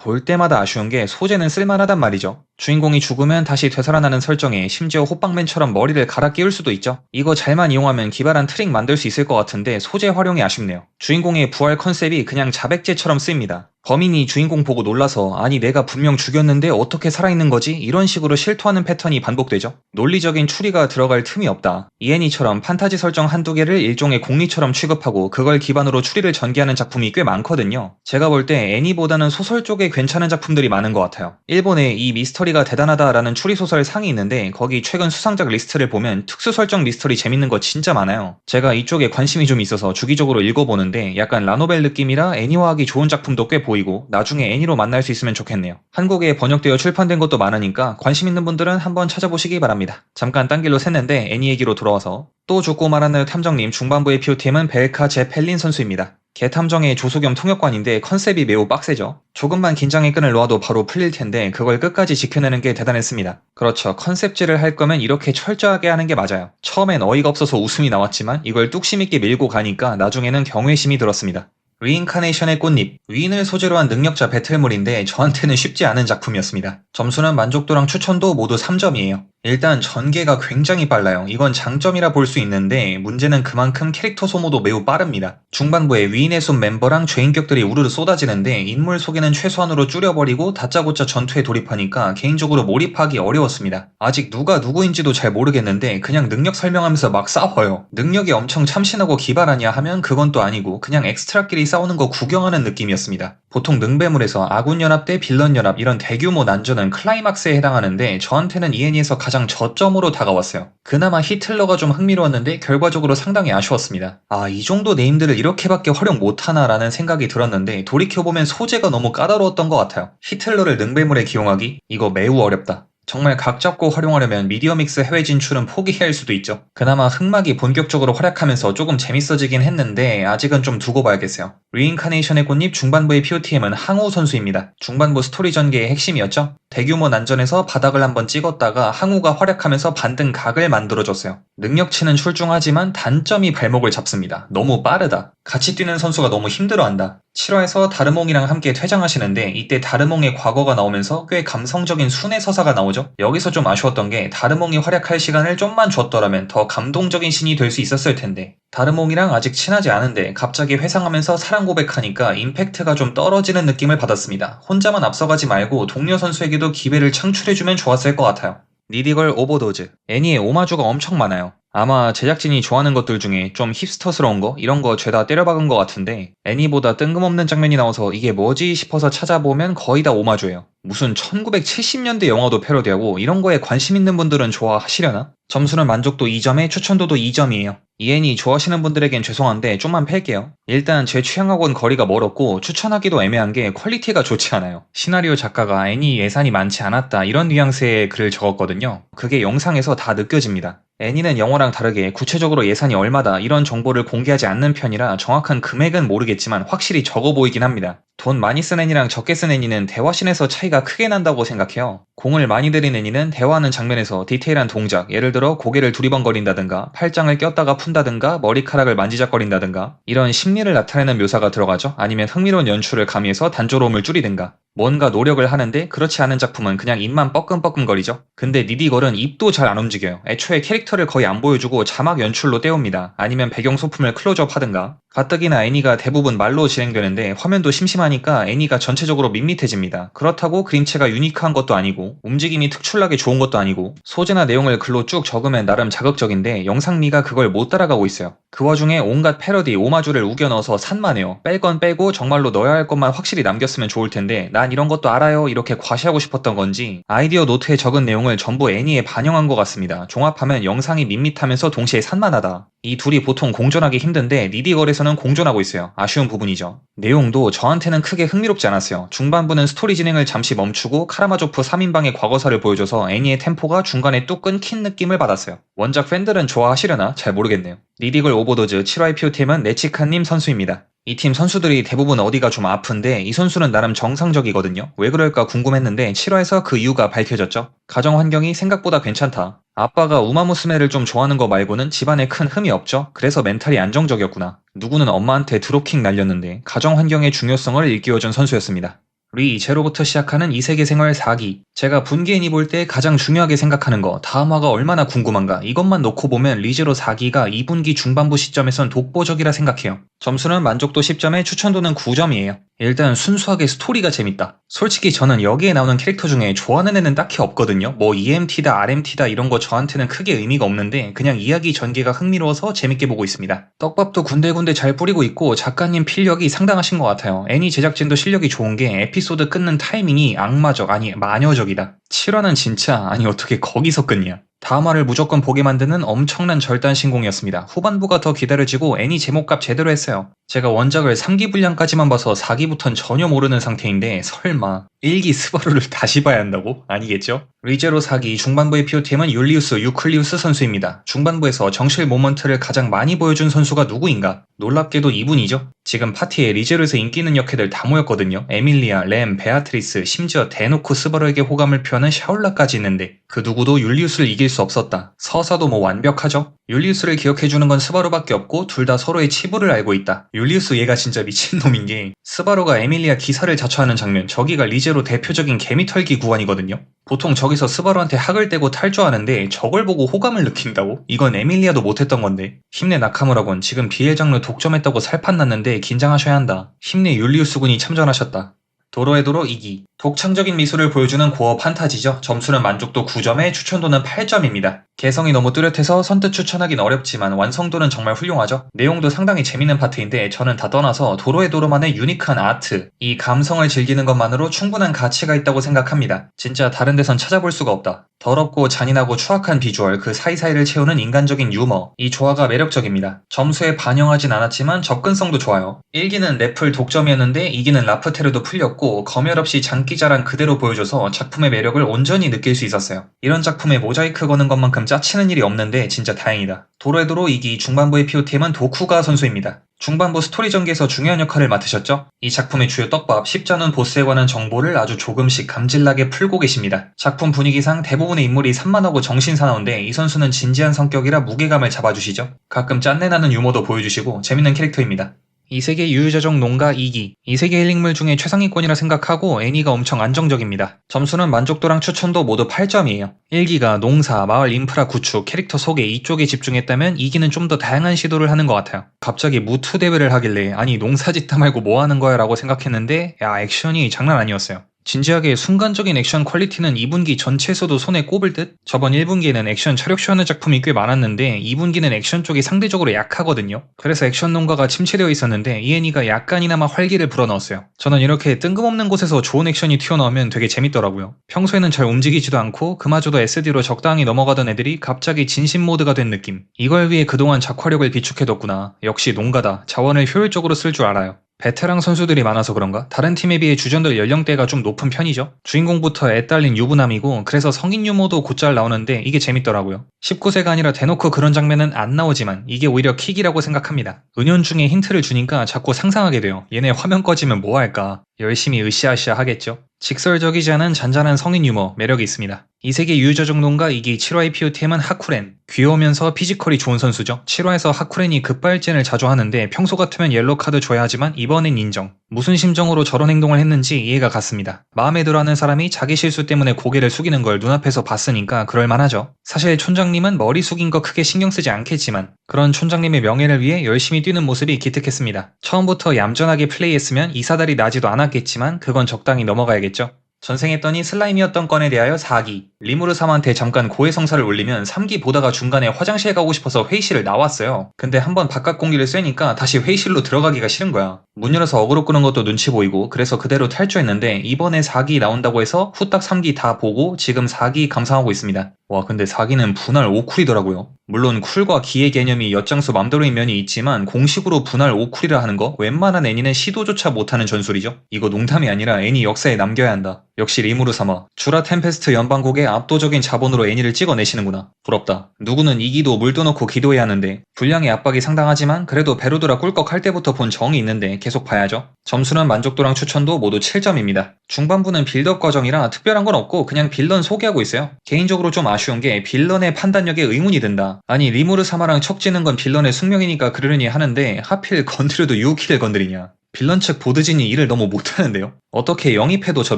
S1: 볼 때마다 아쉬운 게 소재는 쓸만하단 말이죠. 주인공이 죽으면 다시 되살아나는 설정에 심지어 호빵맨처럼 머리를 갈아 끼울 수도 있죠. 이거 잘만 이용하면 기발한 트릭 만들 수 있을 것 같은데 소재 활용이 아쉽네요. 주인공의 부활 컨셉이 그냥 자백제처럼 쓰입니다. 범인이 주인공 보고 놀라서 아니 내가 분명 죽였는데 어떻게 살아있는 거지? 이런 식으로 실토하는 패턴이 반복되죠. 논리적인 추리가 들어갈 틈이 없다. 이애니처럼 판타지 설정 한두 개를 일종의 공리처럼 취급하고 그걸 기반으로 추리를 전개하는 작품이 꽤 많거든요. 제가 볼 때 애니보다는 소설 쪽에 괜찮은 작품들이 많은 것 같아요. 일본에 이 미스터리가 대단하다라는 추리소설 상이 있는데 거기 최근 수상작 리스트를 보면 특수 설정 미스터리 재밌는 거 진짜 많아요. 제가 이쪽에 관심이 좀 있어서 주기적으로 읽어보는데 약간 라노벨 느낌이라 애니화하기 좋은 작품도 꽤 보이고 나중에 애니로 만날 수 있으면 좋겠네요. 한국에 번역되어 출판된 것도 많으니까 관심 있는 분들은 한번 찾아보시기 바랍니다. 잠깐 딴 길로 샜는데 애니 얘기로 돌아와서 또 죽고 말았나요 탐정님 중반부의 POTM은 벨카 제펠린 선수입니다. 개탐정의 조수 겸 통역관인데 컨셉이 매우 빡세죠. 조금만 긴장의 끈을 놓아도 바로 풀릴 텐데 그걸 끝까지 지켜내는 게 대단했습니다. 그렇죠. 컨셉질을 할 거면 이렇게 철저하게 하는 게 맞아요. 처음엔 어이가 없어서 웃음이 나왔지만 이걸 뚝심 있게 밀고 가니까 나중에는 경외심이 들었습니다. 리인카네이션의 꽃잎, 위인을 소재로 한 능력자 배틀물인데 저한테는 쉽지 않은 작품이었습니다. 점수는 만족도랑 추천도 모두 3점이에요. 일단 전개가 굉장히 빨라요. 이건 장점이라 볼 수 있는데 문제는 그만큼 캐릭터 소모도 매우 빠릅니다. 중반부에 위인의 숲 멤버랑 죄인격들이 우르르 쏟아지는데 인물 소개는 최소한으로 줄여버리고 다짜고짜 전투에 돌입하니까 개인적으로 몰입하기 어려웠습니다. 아직 누가 누구인지도 잘 모르겠는데 그냥 능력 설명하면서 막 싸워요. 능력이 엄청 참신하고 기발하냐 하면 그건 또 아니고 그냥 엑스트라끼리 싸우는 거 구경하는 느낌이었습니다. 보통 능배물에서 아군연합 대 빌런연합 이런 대규모 난전은 클라이막스에 해당하는데 저한테는 이 애니에서 가장 저점으로 다가왔어요. 그나마 히틀러가 좀 흥미로웠는데 결과적으로 상당히 아쉬웠습니다. 이 정도 네임들을 이렇게밖에 활용 못하나라는 생각이 들었는데 돌이켜보면 소재가 너무 까다로웠던 것 같아요. 히틀러를 능배물에 기용하기? 이거 매우 어렵다. 정말 각 잡고 활용하려면 미디어믹스 해외 진출은 포기해야 할 수도 있죠. 그나마 흑막이 본격적으로 활약하면서 조금 재밌어지긴 했는데 아직은 좀 두고 봐야겠어요. 리인카네이션의 꽃잎 중반부의 POTM은 항우 선수입니다. 중반부 스토리 전개의 핵심이었죠. 대규모 난전에서 바닥을 한번 찍었다가 항우가 활약하면서 반등 각을 만들어줬어요. 능력치는 출중하지만 단점이 발목을 잡습니다. 너무 빠르다. 같이 뛰는 선수가 너무 힘들어한다. 7화에서 다르몽이랑 함께 퇴장하시는데 이때 다르몽의 과거가 나오면서 꽤 감성적인 순회 서사가 나오죠. 여기서 좀 아쉬웠던 게 다르몽이 활약할 시간을 좀만 줬더라면 더 감동적인 신이 될 수 있었을 텐데 다르몽이랑 아직 친하지 않은데 갑자기 회상하면서 사랑 고백하니까 임팩트가 좀 떨어지는 느낌을 받았습니다. 혼자만 앞서가지 말고 동료 선수에게도 기회를 창출해주면 좋았을 것 같아요. 니디걸 오버도즈. 애니에 오마주가 엄청 많아요. 아마 제작진이 좋아하는 것들 중에 좀 힙스터스러운 거 이런 거 죄다 때려박은 것 같은데 애니보다 뜬금없는 장면이 나와서 이게 뭐지 싶어서 찾아보면 거의 다 오마주예요. 무슨 1970년대 영화도 패러디하고 이런 거에 관심 있는 분들은 좋아하시려나? 점수는 만족도 2점에 추천도도 2점이에요. 이 애니 좋아하시는 분들에겐 죄송한데 좀만 팰게요. 일단 제 취향하고는 거리가 멀었고 추천하기도 애매한 게 퀄리티가 좋지 않아요. 시나리오 작가가 애니 예산이 많지 않았다 이런 뉘앙스의 글을 적었거든요. 그게 영상에서 다 느껴집니다. 애니는 영화랑 다르게 구체적으로 예산이 얼마다 이런 정보를 공개하지 않는 편이라 정확한 금액은 모르겠지만 확실히 적어 보이긴 합니다. 돈 많이 쓴 애니랑 적게 쓴 애니는 대화씬에서 차이가 크게 난다고 생각해요. 공을 많이 들인 애니는 대화하는 장면에서 디테일한 동작, 예를 들어 고개를 두리번거린다든가 팔짱을 꼈다가 푼다든가 머리카락을 만지작거린다든가 이런 심리를 나타내는 묘사가 들어가죠. 아니면 흥미로운 연출을 가미해서 단조로움을 줄이든가 뭔가 노력을 하는데 그렇지 않은 작품은 그냥 입만 뻐끔뻐끔거리죠. 근데 니디걸은 입도 잘 안 움직여요. 애초에 캐릭터를 거의 안 보여주고 자막 연출로 때웁니다. 아니면 배경 소품을 클로즈업 하든가. 가뜩이나 애니가 대부분 말로 진행되는데 화면도 심심하니까 애니가 전체적으로 밋밋해집니다. 그렇다고 그림체가 유니크한 것도 아니고 움직임이 특출나게 좋은 것도 아니고 소재나 내용을 글로 쭉 적으면 나름 자극적인데 영상미가 그걸 못 따라가고 있어요. 그 와중에 온갖 패러디, 오마주를 우겨 넣어서 산만해요. 뺄 건 빼고 정말로 넣어야 할 것만 확실히 남겼으면 좋을 텐데 난 이런 것도 알아요 이렇게 과시하고 싶었던 건지 아이디어 노트에 적은 내용을 전부 애니에 반영한 것 같습니다. 종합하면 영상이 밋밋하면서 동시에 산만하다. 이 둘이 보통 공존하기 힘든데 니디걸에서는 공존하고 있어요. 아쉬운 부분이죠. 내용도 저한테는 크게 흥미롭지 않았어요. 중반부는 스토리 진행을 잠시 멈추고 카라마조프 3인방의 과거사를 보여줘서 애니의 템포가 중간에 뚝 끊긴 느낌을 받았어요. 원작 팬들은 좋아하시려나? 잘 모르겠네요. 니디걸 오버도즈 7화의 PO팀은 네치칸님 선수입니다. 이 팀 선수들이 대부분 어디가 좀 아픈데 이 선수는 나름 정상적이거든요. 왜 그럴까 궁금했는데 7화에서 그 이유가 밝혀졌죠. 가정 환경이 생각보다 괜찮다. 아빠가 우마무스메를 좀 좋아하는 거 말고는 집안에 큰 흠이 없죠. 그래서 멘탈이 안정적이었구나. 누구는 엄마한테 드롭킥 날렸는데 가정 환경의 중요성을 일깨워준 선수였습니다. 리 제로부터 시작하는 2세계 생활 4기. 제가 분기 애니 볼 때 가장 중요하게 생각하는 거 다음 화가 얼마나 궁금한가 이것만 놓고 보면 리제로 4기가 2분기 중반부 시점에선 독보적이라 생각해요. 점수는 만족도 10점에 추천도는 9점이에요. 일단 순수하게 스토리가 재밌다. 솔직히 저는 여기에 나오는 캐릭터 중에 좋아하는 애는 딱히 없거든요. 뭐 EMT다 RMT다 이런 거 저한테는 크게 의미가 없는데 그냥 이야기 전개가 흥미로워서 재밌게 보고 있습니다. 떡밥도 군데군데 잘 뿌리고 있고 작가님 필력이 상당하신 것 같아요. 애니 제작진도 실력이 좋은 게 에피소드 끊는 타이밍이 악마적 아니 마녀적이다. 7화는 진짜 아니 어떻게 거기서 끊냐. 다음화를 무조건 보게 만드는 엄청난 절단 신공이었습니다. 후반부가 더 기다려지고 애니 제목값 제대로 했어요. 제가 원작을 3기 분량까지만 봐서 4기부턴 전혀 모르는 상태인데 설마 1기 스바루를 다시 봐야 한다고? 아니겠죠? 리제로 4기 중반부의 POTM은 율리우스 유클리우스 선수입니다. 중반부에서 정실 모먼트를 가장 많이 보여준 선수가 누구인가? 놀랍게도 이분이죠. 지금 파티에 리제로에서 인기 있는 역캐들 다 모였거든요. 에밀리아, 램, 베아트리스, 심지어 대놓고 스바루에게 호감을 표하는 샤올라까지 있는데 그 누구도 율리우스를 이길 수 없었다. 서사도 뭐 완벽하죠? 율리우스를 기억해주는 건 스바루밖에 없고 둘 다 서로의 치부를 알고 있다. 율리우스 얘가 진짜 미친놈인 게 스바루가 에밀리아 기사를 자처하는 장면 저기가 리제로 대표적인 개미털기 구간이거든요. 보통 저기서 스바루한테 학을 떼고 탈주하는데 저걸 보고 호감을 느낀다고? 이건 에밀리아도 못했던 건데. 힘내 나카무라군 지금 BL 장르 독점했다고 살판 났는데 긴장하셔야 한다. 힘내 율리우스 군이 참전하셨다. 도로에도로 2기. 독창적인 미술을 보여주는 고어 판타지죠. 점수는 만족도 9점에 추천도는 8점입니다. 개성이 너무 뚜렷해서 선뜻 추천하긴 어렵지만 완성도는 정말 훌륭하죠. 내용도 상당히 재밌는 파트인데 저는 다 떠나서 도로에도로만의 유니크한 아트, 이 감성을 즐기는 것만으로 충분한 가치가 있다고 생각합니다. 진짜 다른 데선 찾아볼 수가 없다. 더럽고 잔인하고 추악한 비주얼, 그 사이사이를 채우는 인간적인 유머, 이 조화가 매력적입니다. 점수에 반영하진 않았지만 접근성도 좋아요. 1기는 랩플 독점이었는데 2기는 라프테르도 풀렸고 검열 없이 장기자랑 그대로 보여줘서 작품의 매력을 온전히 느낄 수 있었어요. 이런 작품에 모자이크 거는 것만큼 짜치는 일이 없는데 진짜 다행이다. 도로에도로 2기 중반부의 POTM은 도쿠가 선수입니다. 중반부 스토리 전개에서 중요한 역할을 맡으셨죠? 이 작품의 주요 떡밥 십자눈 보스에 관한 정보를 아주 조금씩 감질나게 풀고 계십니다. 작품 분위기상 대부분의 인물이 산만하고 정신사나운데 이 선수는 진지한 성격이라 무게감을 잡아주시죠. 가끔 짠내나는 유머도 보여주시고 재밌는 캐릭터입니다. 2세계 유유자적 농가 2기. 2세계 힐링물 중에 최상위권이라 생각하고 애니가 엄청 안정적입니다. 점수는 만족도랑 추천도 모두 8점이에요. 1기가 농사, 마을 인프라 구축, 캐릭터 소개 이쪽에 집중했다면 2기는 좀 더 다양한 시도를 하는 것 같아요. 갑자기 무투 대회를 하길래 아니 농사 짓다 말고 뭐 하는 거야 라고 생각했는데 야 액션이 장난 아니었어요. 진지하게 순간적인 액션 퀄리티는 2분기 전체에서도 손에 꼽을 듯? 저번 1분기에는 액션 차력쇼하는 작품이 꽤 많았는데 2분기는 액션 쪽이 상대적으로 약하거든요. 그래서 액션 농가가 침체되어 있었는데 이 애니가 약간이나마 활기를 불어넣었어요. 저는 이렇게 뜬금없는 곳에서 좋은 액션이 튀어나오면 되게 재밌더라고요. 평소에는 잘 움직이지도 않고 그마저도 SD로 적당히 넘어가던 애들이 갑자기 진심 모드가 된 느낌. 이걸 위해 그동안 작화력을 비축해뒀구나. 역시 농가다. 자원을 효율적으로 쓸 줄 알아요. 베테랑 선수들이 많아서 그런가? 다른 팀에 비해 주전들 연령대가 좀 높은 편이죠. 주인공부터 애 딸린 유부남이고 그래서 성인 유머도 곧잘 나오는데 이게 재밌더라고요. 19세가 아니라 대놓고 그런 장면은 안 나오지만 이게 오히려 킥이라고 생각합니다. 은연중에 힌트를 주니까 자꾸 상상하게 돼요. 얘네 화면 꺼지면 뭐 할까? 열심히 으쌰으쌰 하겠죠. 직설적이지 않은 잔잔한 성인 유머 매력이 있습니다. 이 세계 유저정론가 2기 7화의 POTM은 하쿠렌. 귀여우면서 피지컬이 좋은 선수죠. 7화에서 하쿠렌이 급발진을 자주 하는데 평소 같으면 옐로카드 줘야 하지만 이번엔 인정. 무슨 심정으로 저런 행동을 했는지 이해가 갔습니다. 마음에 들어하는 사람이 자기 실수 때문에 고개를 숙이는 걸 눈앞에서 봤으니까 그럴만하죠. 사실 촌장님은 머리 숙인 거 크게 신경 쓰지 않겠지만 그런 촌장님의 명예를 위해 열심히 뛰는 모습이 기특했습니다. 처음부터 얌전하게 플레이했으면 이 사달이 나지도 않았겠지만 그건 적당히 넘어가야겠죠. 전생했더니 슬라임이었던 건에 대하여 4기. 리무르삼한테 잠깐 고해성사를 올리면 3기 보다가 중간에 화장실 가고 싶어서 회의실을 나왔어요. 근데 한번 바깥 공기를 쐬니까 다시 회의실로 들어가기가 싫은 거야. 문 열어서 어그로 끄는 것도 눈치 보이고 그래서 그대로 탈주했는데 이번에 4기 나온다고 해서 후딱 3기 다 보고 지금 4기 감상하고 있습니다. 와 근데 4기는 분할 5쿨이더라고요. 물론 쿨과 기의 개념이 엿장수 맘대로인 면이 있지만 공식으로 분할 5쿨이라 하는 거 웬만한 애니는 시도조차 못하는 전술이죠. 이거 농담이 아니라 애니 역사에 남겨야 한다. 역시 리무르사마. 주라 템페스트 연방곡의 압도적인 자본으로 애니를 찍어내시는구나. 부럽다. 누구는 2기도 물도 넣고 기도해야 하는데 분량의 압박이 상당하지만 그래도 베르도라 꿀꺽 할 때부터 본 정이 있는데 계속 봐야죠. 점수는 만족도랑 추천도 모두 7점입니다. 중반부는 빌드업 과정이라 특별한 건 없고 그냥 빌런 소개하고 있어요. 개인적으로 좀 아쉬운 게 빌런의 판단력에 의문이 든다. 아니 리무르사마랑 척지는 건 빌런의 숙명이니까 그러려니 하는데 하필 건드려도 유우키를 건드리냐. 빌런 측 보드진이 일을 너무 못하는데요? 어떻게 영입해도 저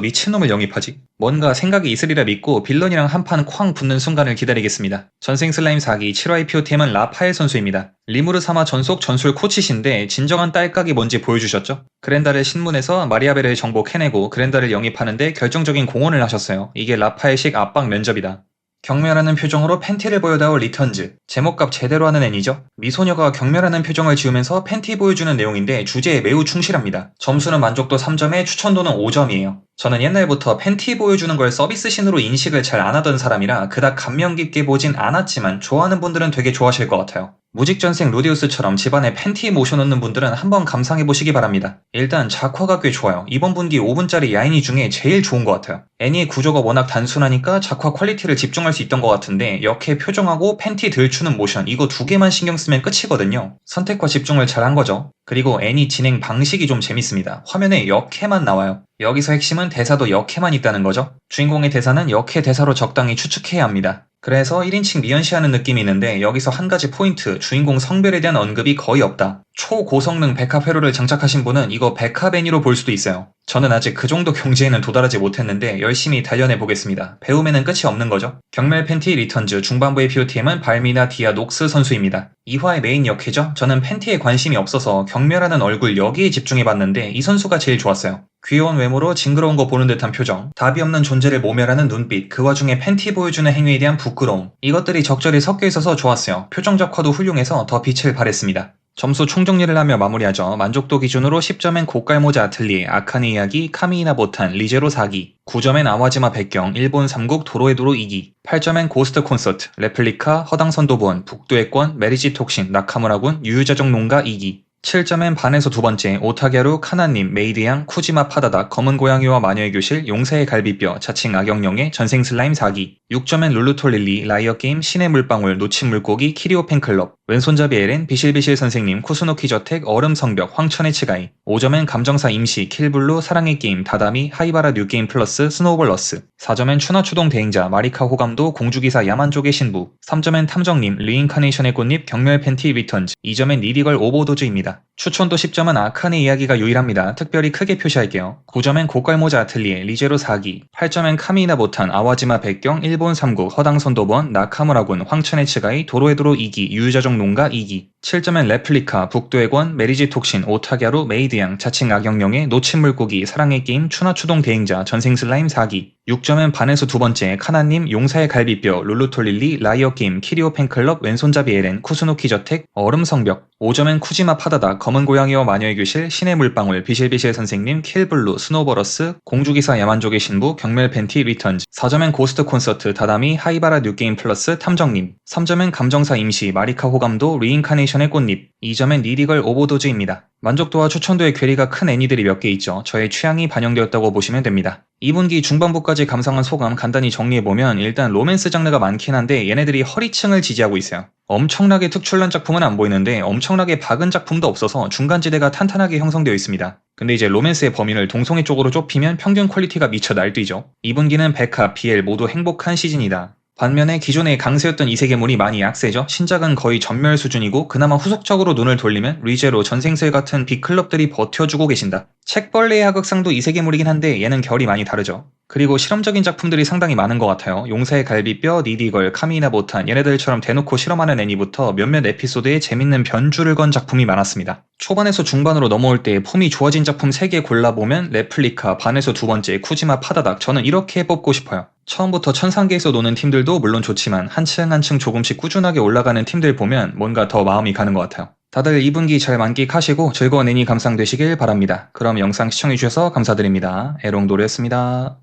S1: 미친놈을 영입하지? 뭔가 생각이 있으리라 믿고 빌런이랑 한판 쾅 붙는 순간을 기다리겠습니다. 전생 슬라임 4기 7화의 POTM은 라파엘 선수입니다. 리무르사마 전속 전술 코치신데 진정한 딸깍이 뭔지 보여주셨죠? 그랜다를 신문에서 마리아벨을 정보 캐내고 그랜다를 영입하는데 결정적인 공헌을 하셨어요. 이게 라파엘식 압박 면접이다. 경멸하는 표정으로 팬티를 보여다올 리턴즈. 제목값 제대로 하는 애니죠. 미소녀가 경멸하는 표정을 지으면서 팬티 보여주는 내용인데 주제에 매우 충실합니다. 점수는 만족도 3점에 추천도는 5점이에요. 저는 옛날부터 팬티 보여주는 걸 서비스신으로 인식을 잘 안 하던 사람이라 그닥 감명 깊게 보진 않았지만 좋아하는 분들은 되게 좋아하실 것 같아요. 무직전생 루디우스처럼 집안에 팬티 모셔놓는 분들은 한번 감상해보시기 바랍니다. 일단 작화가 꽤 좋아요. 이번 분기 5분짜리 야인이 중에 제일 좋은 것 같아요. 애니의 구조가 워낙 단순하니까 작화 퀄리티를 집중할 수 있던 것 같은데 역해 표정하고 팬티 들추는 모션 이거 두 개만 신경 쓰면 끝이거든요. 선택과 집중을 잘한 거죠. 그리고 애니 진행 방식이 좀 재밌습니다. 화면에 역해만 나와요. 여기서 핵심은 대사도 역해만 있다는 거죠. 주인공의 대사는 역해 대사로 적당히 추측해야 합니다. 그래서 1인칭 미연시하는 느낌이 있는데 여기서 한 가지 포인트, 주인공 성별에 대한 언급이 거의 없다. 초고성능 백합 회로를 장착하신 분은 이거 백합 애니로 볼 수도 있어요. 저는 아직 그 정도 경지에는 도달하지 못했는데 열심히 단련해 보겠습니다. 배움에는 끝이 없는 거죠. 경멸 팬티 리턴즈 중반부의 POTM은 발미나 디아 녹스 선수입니다. 2화의 메인 역해죠. 저는 팬티에 관심이 없어서 경멸하는 얼굴 여기에 집중해봤는데 이 선수가 제일 좋았어요. 귀여운 외모로 징그러운 거 보는 듯한 표정, 답이 없는 존재를 모멸하는 눈빛, 그 와중에 팬티 보여주는 행위에 대한 부끄러움, 이것들이 적절히 섞여 있어서 좋았어요. 표정 작화도 훌륭해서 더 빛을 발했습니다. 점수 총정리를 하며 마무리하죠. 만족도 기준으로 10점엔 고깔모자 아틀리에, 아카네 이야기, 카미이나 보탄, 리제로 4기, 9점엔 아와지마 백경, 일본 3국 도로의 도로 2기, 8점엔 고스트 콘서트, 레플리카, 허당선도본, 북두의 권, 메리지 톡신, 나카무라군, 유유자적 농가 2기, 7점엔 반에서 두 번째, 오타갸루, 카나님, 메이드양, 쿠지마 파다닥, 검은 고양이와 마녀의 교실, 용사의 갈비뼈, 자칭 악역령의 전생 슬라임 4기, 6점엔 룰루톨릴리, 라이어게임, 신의 물방울, 놓친 물고기, 키리오 팬클럽, 왼손잡이 에렌, 비실비실 선생님, 쿠스노키 저택, 얼음 성벽, 황천의 츠가이, 5점엔 감정사 임시, 킬블루, 사랑의 게임, 다다미, 하이바라 뉴게임 플러스, 스노우볼 러스, 4점엔 추나추동 대행자, 마리카 호감도, 공주기사 야만족의 신부, 3점엔 탐정님, 리인카네이션의 꽃잎, 경멸 팬티 리턴즈, 2점엔 니디걸 오버도즈입니다. 추천도 10점은 아칸의 이야기가 유일합니다. 특별히 크게 표시할게요. 9점엔 고깔모자 아틀리에, 리제로 4기, 8점엔 카미나 보탄, 아와지마 백경, 일본 3국, 허당선도본, 나카무라군, 황천의 츠가이, 도로의 도로 2기, 유유자적 농가 2기, 7점엔 레플리카, 북도의 권, 메리지 톡신, 오타갸루, 메이드양, 자칭 악역령의 놓친 물고기, 사랑의 게임, 추나추동 대행자, 전생 슬라임 4기, 6점엔 반에서 두 번째, 카나님, 용사의 갈비뼈, 룰루톨릴리, 라이어김, 키리오 팬클럽, 왼손잡이 에렌, 쿠스노키 저택, 얼음 성벽. 5점엔 쿠지마 파다다, 검은 고양이와 마녀의 교실, 신의 물방울, 비실비실 선생님, 킬블루, 스노버러스, 공주기사 야만족의 신부, 경멸 팬티, 리턴즈. 4점엔 고스트 콘서트, 다다미, 하이바라 뉴게임 플러스, 탐정님. 3점엔 감정사 임시, 마리카 호감도, 리인카네이션의 꽃잎. 2점엔 니디걸 오버도즈입니다. 만족도와 추천도의 괴리가 큰 애니들이 몇 개 있죠. 저의 취향이 반영되었다고 보시면 됩니다. 2분기 중반부까지 감상한 소감 간단히 정리해보면 일단 로맨스 장르가 많긴 한데 얘네들이 허리층을 지지하고 있어요. 엄청나게 특출난 작품은 안 보이는데 엄청나게 박은 작품도 없어서 중간지대가 탄탄하게 형성되어 있습니다. 근데 이제 로맨스의 범위를 동성애 쪽으로 좁히면 평균 퀄리티가 미쳐 날뛰죠. 2분기는 백합, BL 모두 행복한 시즌이다. 반면에 기존에 강세였던 이세계물이 많이 약세죠. 신작은 거의 전멸 수준이고 그나마 후속작으로 눈을 돌리면 리제로, 전생슬 같은 빅클럽들이 버텨주고 계신다. 책벌레의 하극상도 이세계물이긴 한데 얘는 결이 많이 다르죠. 그리고 실험적인 작품들이 상당히 많은 것 같아요. 용사의 갈비뼈, 니디걸, 카미나 보탄 얘네들처럼 대놓고 실험하는 애니부터 몇몇 에피소드에 재밌는 변주를 건 작품이 많았습니다. 초반에서 중반으로 넘어올 때 폼이 좋아진 작품 3개 골라보면 레플리카, 반에서 두 번째, 쿠지마 파다닥 저는 이렇게 뽑고 싶어요. 처음부터 천상계에서 노는 팀들도 물론 좋지만 한층 한층 조금씩 꾸준하게 올라가는 팀들 보면 뭔가 더 마음이 가는 것 같아요. 다들 2분기 잘 만끽하시고 즐거운 애니 감상되시길 바랍니다. 그럼 영상 시청해주셔서 감사드립니다. 에롱도르였습니다.